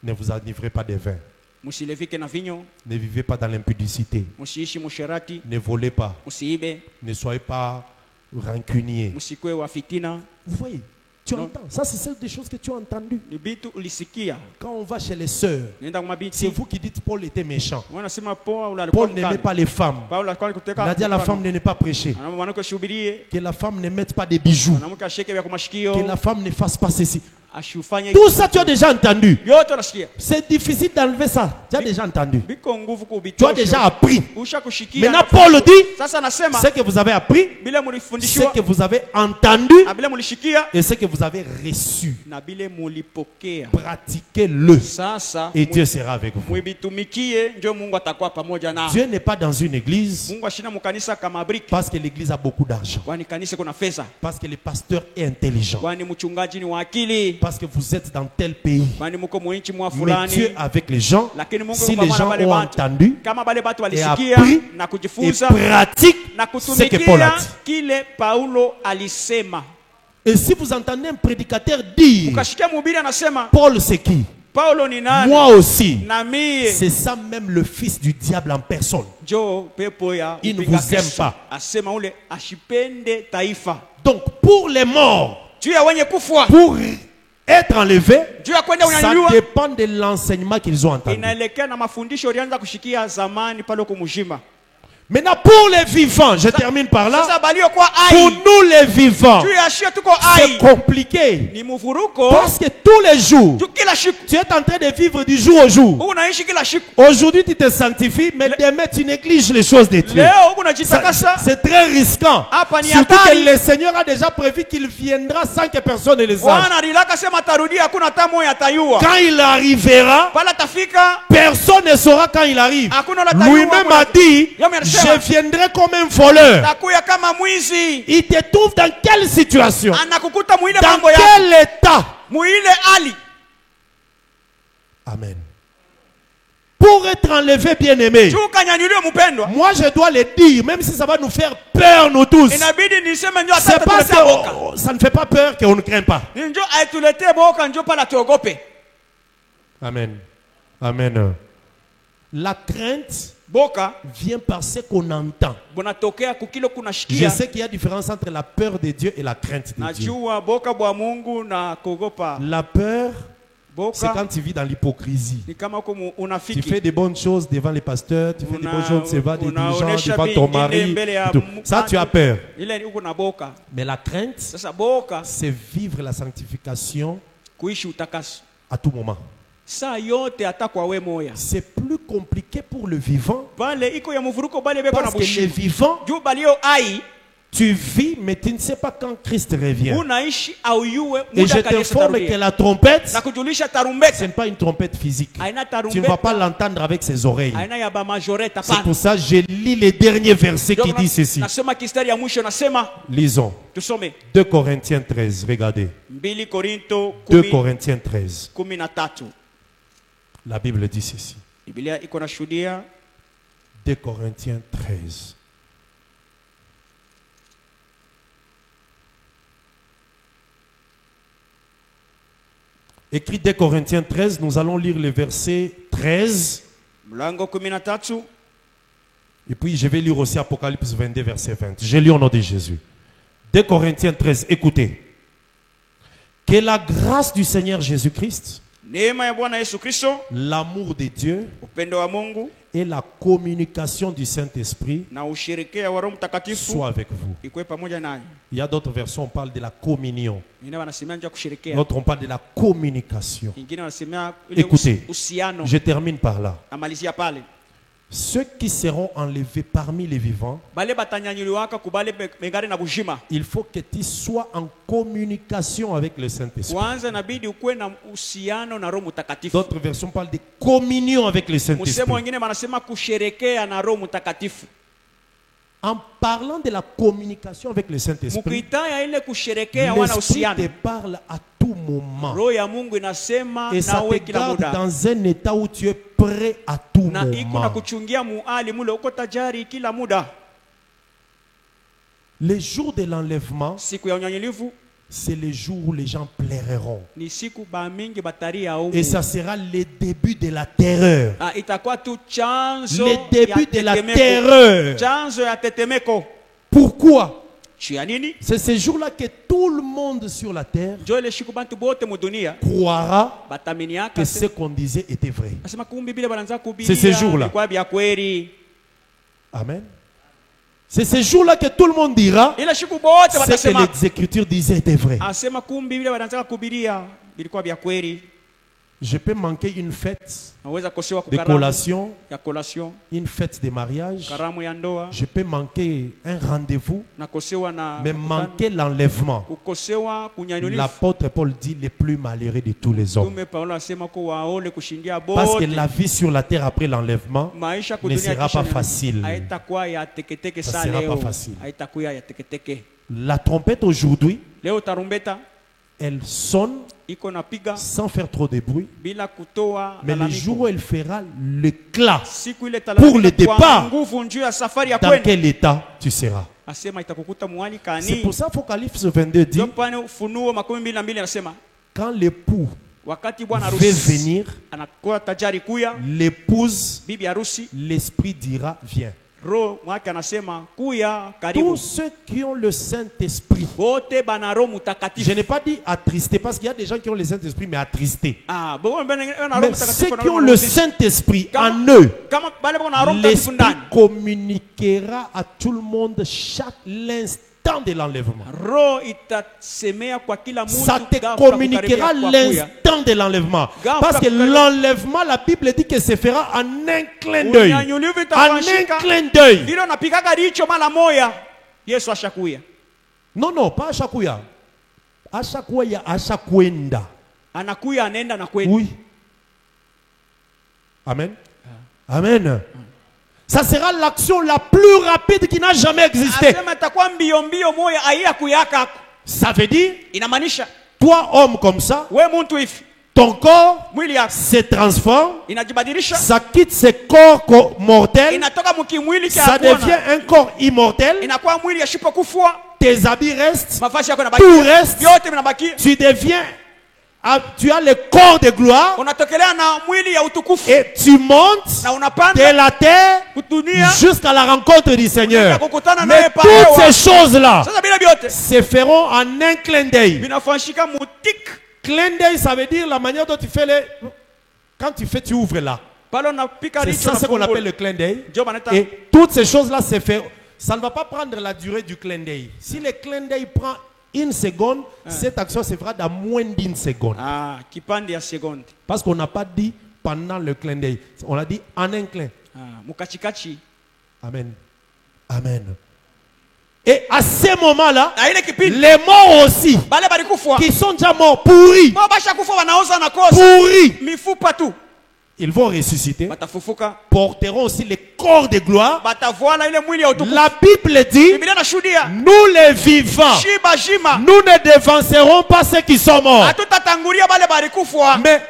Ne vous enivrez pas de vin. Musilevike na vinyo, Ne vivez pas dans l'impudicité. musiishi musherati, Ne volez pas. musiibe, Ne soyez pas rancunier. musikwe wa fitina. Vous voyez, Tu entends. Ça, c'est des choses que tu as entendues. Ni bitu ulisikia. Quand on va chez les sœurs, Nenda kwa mabinti. c'est vous qui dites Paul était méchant. Wanasema Paul alikuwa Paul n'aimait mkali. pas les femmes. Paulo alikuwa Il a dit à la femme de ne pas prêcher. mwanamke ashuhubirie, Que la femme ne mette pas des bijoux. mwanamke ashike vya kumashikio, Que la femme ne fasse pas ceci. ashufanye. Tout ça, tu as déjà entendu. Yote unasikia. C'est difficile d'enlever ça. Tu as déjà entendu. Biko nguvu Tu as kubitosha. déjà appris. Ushakushikia. Maintenant, Paul dit, Sasa nasema ce que vous avez appris, bila ce mulifundishwa, que vous avez entendu na bila mulishikia, et ce que vous avez reçu. na bila mulipokea. Pratiquez-le Sasa et Dieu sera avec vous. mwibitumikie, ndio Mungu atakuwa pamoja nao. Dieu n'est pas dans une église Mungu ashina mukanisa kama briki, parce que l'église a beaucoup d'argent, kwani kanisa kuna pesa, parce que le pasteur est intelligent, kwani mchungaji ni wa akili, parce que vous êtes dans tel pays. kwani muko mwinchi mwa Mais fulani. Dieu avec les gens, Lakini Mungu si kwa les maana gens wale ont watu, entendu kama wale watu et walisikia appris na et kujifunza pratiquent na ce que Paul a kutumikia dit. kile Paulo alisema. Et si vous entendez un prédicateur dire, Ukashikia mhubiri anasema Paul c'est qui? Paulo ni nani? Moi aussi. Na mie C'est ça même le fils du diable en personne. jo pepo ya Il ne upiga vous aime Kristo. pas. Asema ule ashipende taifa. Donc pour les morts, Juu ya wenye kufwa, pour être enlevés, juu ya kwenda ça unyanyuliwa, dépend de l'enseignement qu'ils ont entendu. inaelekea na mafundisho ulianza kushikia zamani pale kumujima. Maintenant pour les vivants, je termine par là. Sasa balio kwa Pour ai, nous les vivants, juu ya shio tuko c'est ai, compliqué. ni muvuruko. Parce que tous les jours, Juu kila siku tu es en train de vivre du jour au jour. unaishi kila siku. Aujourd'hui, tu te sanctifies, mais demain, tu négliges les choses de Dieu. Leo Ça, unajitakasa, c'est très risquant. hapa ni Surtout que hatari. le Seigneur a déjà prévu qu'il viendra sans que personne ne le sache. Bwana alilaka sema tarudia, hakuna hata moja atayua. Quand il arrivera, Pala tafika, personne ne saura quand il arrive. hakuna la tayua. Lui-même a dit, Yeye anasema, je viendrai comme un voleur. takuya kama mwizi. Il te trouve dans quelle situation? Anakukuta muile Dans mambo yako, quel état? muile hali. Amen. Pour être enlevé, bien-aimé, Juu kanyanyuliwe mpendwa. moi je dois le dire, même si ça va nous faire peur, nous tous. Inabidi niseme ndio C'est atata parce tuletea boka. que ça ne fait pas peur qu'on ne craint pas. Ndio aituletee boka, ndio pala tuogope. Amen. Amen. La crainte Boka vient par ce qu'on entend. bunatokea kukilo kuna Je shikia. sais qu'il y a différence entre la peur de Dieu et la crainte de Dieu. Najua boka bwa Mungu na kuogopa. La peur, c'est Boka quand tu vis dans l'hypocrisie. ni kama uko Tu unafiki. fais des bonnes choses devant les pasteurs, tu fais des bonnes choses devant des dirigeants, unaonesha devant ton vingine mari. mbele ya et tout. Ça, tu as peur. Ile uko na boka. Mais la crainte, Sasa boka c'est vivre la sanctification kuishi utakaso. à tout moment. Saa yote hata kwa we moya. C'est plus compliqué pour le vivant Bale iko ya mvuruko bale beko na parce que le bushi. vivant, Juu balio ai tu vis, mais tu ne sais pas quand Christ revient. unaishi au yue Et je muda kanisa t'informe que tarudia. la trompette, Na kujulisha ce tarumbeta. n'est pas une trompette physique. Aina Tu ne vas pas tarumbeta. l'entendre avec ses oreilles. Aina ya ba majoreta C'est pana. pour ça que je lis les derniers versets qui Ndio disent ceci. nasema kistari ya mwisho nasema Lisons. tusome 2 Corinthiens 13, regardez. 2 Korinto 2 Corinthiens 13. 13. La Bible dit ceci. Biblia iko na shuhudia 2 Corinthiens 13. Écrit 2 Corinthiens 13, nous allons lire le verset 13. mlango 13. Et puis je vais lire aussi Apocalypse 22, verset 20. Je lis au nom de Jésus. 2 Corinthiens 13, écoutez. Que la grâce du Seigneur Jésus-Christ, Neema ya Bwana Yesu Kristo, l'amour de Dieu upendo wa Mungu et la communication du Saint-Esprit na ushirikea wa Roho Mtakatifu soient avec vous. ikuwe pamoja nanyi. Il y a d'autres versions, on parle de la communion. Wengine wanasemea njia kushirikea. D'autres, on parle de la communication. Wengine wanasemea ile Écoutez, uhusiano. je termine par là. Amalizia pale. Ceux qui seront enlevés parmi les vivants, Bale batanyanyuliwaka kubale megari na bujima. il faut que tu sois en communication avec le Saint-Esprit. Kwanza inabidi ukuwe na uhusiano na Roho Mtakatifu. D'autres versions parlent de communion avec le Msemo Saint-Esprit. wengine wanasema kusherekea na Roho Mtakatifu. En parlant de la communication avec le Saint-Esprit, Mukitaya ile kusherekea wana l'Esprit te uhusiano. parle à tout moment. Roho ya Mungu inasema Et ça nawe te kila garde muda. dans un état où tu es prêt à tout Na iko na moment. kuchungia muali mule uko tajari kila muda. Le jour de l'enlèvement, Siku ya unyanyilivu c'est le jour où les gens pleureront. ni siku ba mingi batari ya umu. Et ça sera le début de la terreur. Itakuwa tu chanzo Le début ya de la tetemeko. terreur. Chanzo ya tetemeko. Pourquoi? C'est ce jour-là que tout le monde sur la terre njo ile siku bantu bote mu dunia croira bataminiaka que ce qu'on disait était vrai. asema kumbi bile bananza kubiria C'est ce jour-là. kwa bya kweli. Amen. C'est ce jour-là que tout le monde dira Ile siku bote ce que batasema les Écritures disaient était vrai. asema kumbi bile bananza kubiria bilikuwa bya kweli. Je peux manquer une fête Naweza kosewa de kukaramu collation, ya collation, une fête de mariage. karamu ya ndoa, Je peux manquer un rendez-vous, na kosewa na mais manquer l'enlèvement. kukosewa kunyanyulifu. L'apôtre Paul dit les plus malheureux de tous les hommes. Tume Paulo asema ko waole kushindia Parce que bote. la vie sur la terre après l'enlèvement Maisha ne kudunia sera kisha pas facile. haitakuwa ya teketeke Ça sana sera leo. pas facile. Haitakuwa ya teketeke. La trompette aujourd'hui, Leo tarumbeta elle sonne iko napiga sans faire trop de bruit. bila kutoa Mais le lalamiko. jour où elle fera l'éclat, Siku ile pour le talalamika kwa départ, nguvu njuu ya safari ya dans kwenda. quel état tu seras? Asema itakukuta mwali C'est kani. pour ça qu'Apocalypse 22 dit, Ndio pale Ufunuo 22 anasema quand l'époux wakati bwana veut harusi venir, anakuwa tajari kuya, l'épouse, bibi harusi l'esprit dira, viens. roho mwake anasema kuya Tous karibu. ceux qui ont le Saint-Esprit, Bote bana roho je mutakatifu. n'ai pas dit attristés, parce qu'il y a des gens qui ont le Saint-Esprit, mais attristés. Ah, bo bana roho Mais mutakatifu ceux na qui ont roho le mtakatifu. Saint-Esprit Kama- en eux, Kama bale bana roho mtakatifu l'Esprit ndani. communiquera à tout le monde chaque l'instant de l'enlèvement. Roho itasemea kwa kila mtu. Ça te ghafla communiquera kukaribia kwa kuya. l'instant de l'enlèvement. Gafla Parce que kukaribia. l'enlèvement, la Bible dit que se fera en un clin d'œil. Unyanyulivu En un itafanyika. clin d'œil. Ndilo napikaga licho mara moya. Yesu ashakuya. Non, non, pas à chaque fois. À chaque fois, il y a à chaque kwenda. Anakuya anaenda na kwenda. Oui. Amen. Amen. Ça sera l'action la plus rapide qui n'a jamais existé. Asema itakuwa mbio mbio moya aiya kuyaka. Ça veut dire, Inamaanisha toi, homme comme ça, we muntu hivi ton corps mwili yako se transforme, inajibadilisha, ça quitte ce corps mortel, inatoka mkimwili cha ça devient un corps immortel, inakuwa mwili yashipo kufua, tes habits restent, mavazi yako yanabaki, tout reste, vyote vinabaki, tu deviens, tu as le corps de gloire unatokelea na mwili ya utukufu et tu montes na de unapanda la terre kutunia jusqu'à la rencontre du Seigneur. kukutana Mais naye toutes pale. ces choses-là Sasa bila vyote se feront en un clin d'œil. vinafanyika mutik Clin d'œil, ça veut dire la manière dont tu fais les... Quand tu fais, tu ouvres là. pale unapika C'est licho ça ce qu'on na appelle le clin d'œil. ndio banata Et toutes ces choses-là se feront. Ça ne va pas prendre la durée du clin d'œil. Si le clin d'œil prend une seconde, cette action se fera dans moins d'une seconde. kipande ya sekonde Parce qu'on n'a pas dit pendant le clin d'œil. On a dit en un clin. mukachikachi. Amen. Amen. Et à ce moment-là, Na ile kipindi les morts aussi, bale balikufa qui sont déjà morts, pourris, mo basha kufa wanaoza na kosa pourris, mifupa tu ils vont ressusciter, batafufuka, porteront aussi les corps de gloire. batavwala ile mwili ya utukufu. La Bible dit, Biblia nashuhudia nous les vivants, shiba jima nous ne devancerons pas ceux qui sont morts. hatutatangulia bale balikufa, Mais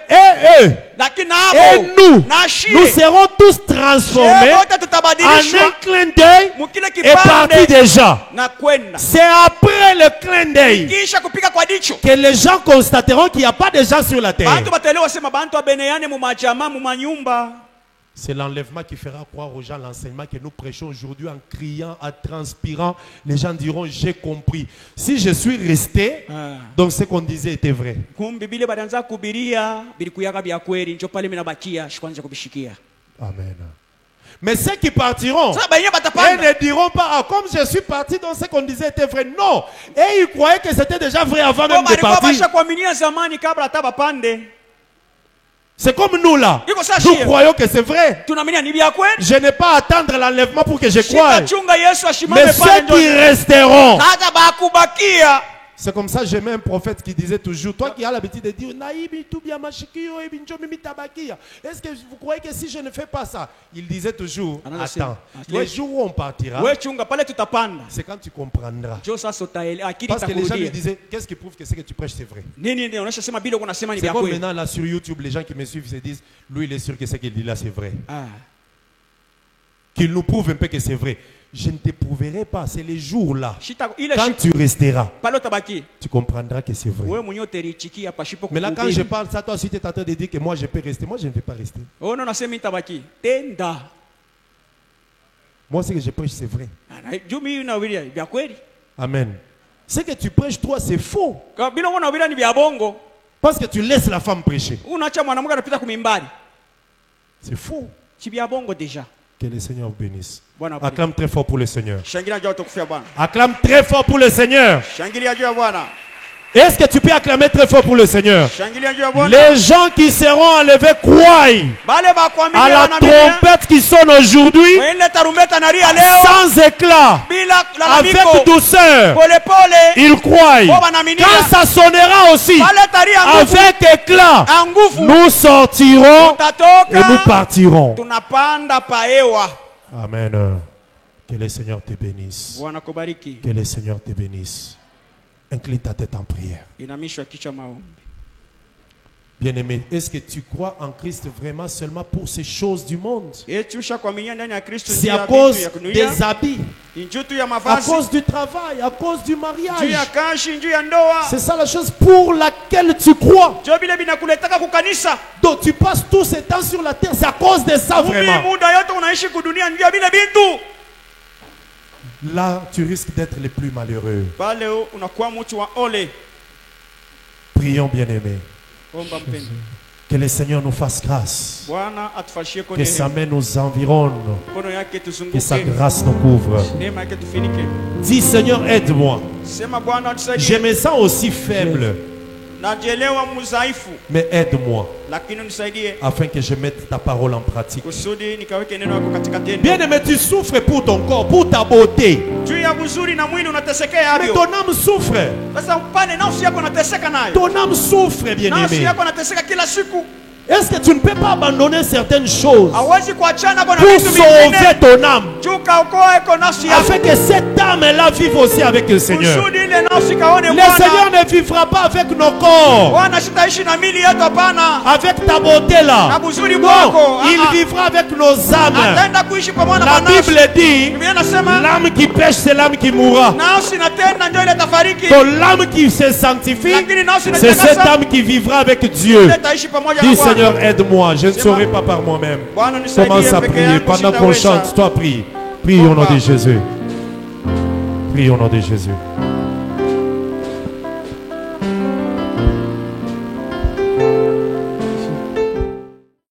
eux, lakini et hapo nous, na shie nous serons tous transformés wote en un tutabadilishwa clin d'œil mukile et partis kipande déjà. na kwenda C'est après le clin d'œil kisha kupika kwa dicho que les gens constateront qu'il n'y a pas de gens sur la terre. bantu batelewa sema bantu abeneane mu majama mu manyumba. C'est l'enlèvement qui fera croire aux gens l'enseignement que nous prêchons aujourd'hui en criant, en transpirant. Les gens diront, j'ai compris. Si je suis resté, donc ce qu'on disait était vrai. Kumbi bile balianza kubiria bilikuyaga bya kweli, njo pale mimi nabakia shikwanza kubishikia. Amen. Mais ceux qui partiront, Sasa benye ils batapanda ne diront pas, ah, comme je suis parti, donc ce qu'on disait était vrai. Non. Et ils croyaient que c'était déjà vrai avant même de balikuwa partir. basha kuaminia zamani kabla hata bapande. C'est comme nous là. Iko sasa Nous shie. croyons que c'est vrai. Tunaaminia ni bya kweli. Je n'ai pas à attendre l'enlèvement pour que je croie. Chunga Yesu Mais ashimame ceux pale qui ndio. resteront, Hata bakubakia. c'est comme ça, j'aimais un prophète qui disait toujours, toi qui as l'habitude de dire, Naïbi, tout bien machikio, ebi njo mimi tabakia. Est-ce que vous croyez que si je ne fais pas ça, il disait toujours, attends, les jours où on partira, Wewe chunga pale tutapanda. c'est quand tu comprendras. Jo sasa utaele akili Parce que les gens lui takurudia. disaient, qu'est-ce qui prouve que ce que tu prêches c'est vrai? Nini ndio unaisha sema bila unasema ni C'est bya comme kweli. maintenant là sur YouTube, les gens qui me suivent se disent, lui il est sûr que ce qu'il dit là c'est vrai. Qu'il nous prouve un peu que c'est vrai. Je ne te prouverai pas, c'est les jours là. Shita ile Quand tu resteras, pale utabaki. tu comprendras que c'est vrai. Wewe mwenyewe utarichikia pashipo Mais là, quand kuhubiri. je parle ça, toi aussi, tu es en train de dire que moi, je peux rester. Moi, je ne vais pas rester. Oh non, nasema itabaki. Tenda. Moi, ce que je prêche, c'est vrai. Jumi na wilia bya kweli. Amen. Ce que tu prêches, toi, c'est faux. Ka bino mwana obira ni bya bongo. Parce que tu laisses la femme prêcher. Unaacha mwanamke anapita kumimbari. C'est faux. Chi bya bongo déjà. Que le Seigneur vous bénisse. Bwana Acclame très fort pour le Seigneur. Shangilia juu tukufia Bwana. Acclame très fort pour le Seigneur. Shangilia juu ya Bwana. Est-ce que tu peux acclamer très fort pour le Seigneur? Shangilia juu ya Bwana. Les gens qui seront enlevés croient Bale bakwamini à la trompette qui sonne aujourd'hui wende tarumbeta nalia leo sans éclat, bila avec lalamiko. douceur. Pole pole. Ils croient. Quand ça sonnera aussi Bale taria nguvu. avec éclat, Nguvu. nous sortirons et Tutatoka. nous partirons. Tunapanda paewa. Amen. Que le Seigneur te bénisse. Bwana kubariki. Que le Seigneur te bénisse. Incline ta tête en prière. Inamishwa kichwa maombi. Bien-aimé, est-ce que tu crois en Christ vraiment seulement pour ces choses du monde? Etusha kuamini ndani ya Kristo C'est à njia cause vitu ya kunuia. des habits, Njuu tu ya à mavazi. cause du travail, à cause du Njuu ya mariage. kashi, njuu ya ndoa. C'est ça la chose pour laquelle tu crois. Njoo vile binakuletaka kukanisa. Donc tu passes tout ce temps sur la terre, c'est à cause de ça vraiment. Muda yote unaishi kudunia njuu ya vile bintu. Là, tu risques d'être le plus malheureux. Pale unakuwa mtu wa ole. Prions, bien-aimés. Omba mpendo. Que le Seigneur nous fasse grâce. Bwana atufashie kwa Que sa main nous environne. mikono yake Que sa tuzunguke. grâce nous couvre. Neema yake tufinike. Dis, Seigneur, aide-moi. Sema Bwana Je tusaidie. me sens aussi faible, Najielewa mdhaifu, mais aide-moi lakini unisaidie afin que je mette ta parole en pratique. kusudi nikaweke neno lako katika tendo. Bien-aimé, tu souffres pour ton corps, pour ta beauté. Juu ya uzuri na mwili unatesekea Mais havyo. ton âme souffre. Sasa upane nafsi yako unateseka nayo. Ton âme souffre, Nafsi bien-aimé. yako unateseka kila siku. Est-ce que tu ne peux pas abandonner certaines choses Hawezi kuachana kwa na pour vitu vingine. sauver ton âme, Juu kaokoa iko nafsi yako. afin que cette âme-là vive aussi avec le Seigneur? Kusudi ile nafsi kaone Le Bwana. Seigneur ne vivra pas avec nos corps, Bwana sitaishi na mili yetu hapana. avec ta beauté Na là. buzuri Non, bwako. il vivra avec nos âmes. Ataenda kuishi pamoja na La nafsi. Bible dit, Biblia inasema l'âme qui pêche, c'est l'âme qui mourra. nafsi natenda ndio ile tafariki. Donc l'âme qui se sanctifie, Lakini nafsi c'est cette inatakasa. âme qui vivra avec Dieu. Ile taishi pamoja na Dis, Bwana. Seigneur, aide-moi, je ne saurai pas par moi-même. Bwana nisaidie Commence à peke prier. yangu, Pendant qu'on sitaweza. chante, toi prie. Prie au nom de Jésus. Prie au nom de Jésus.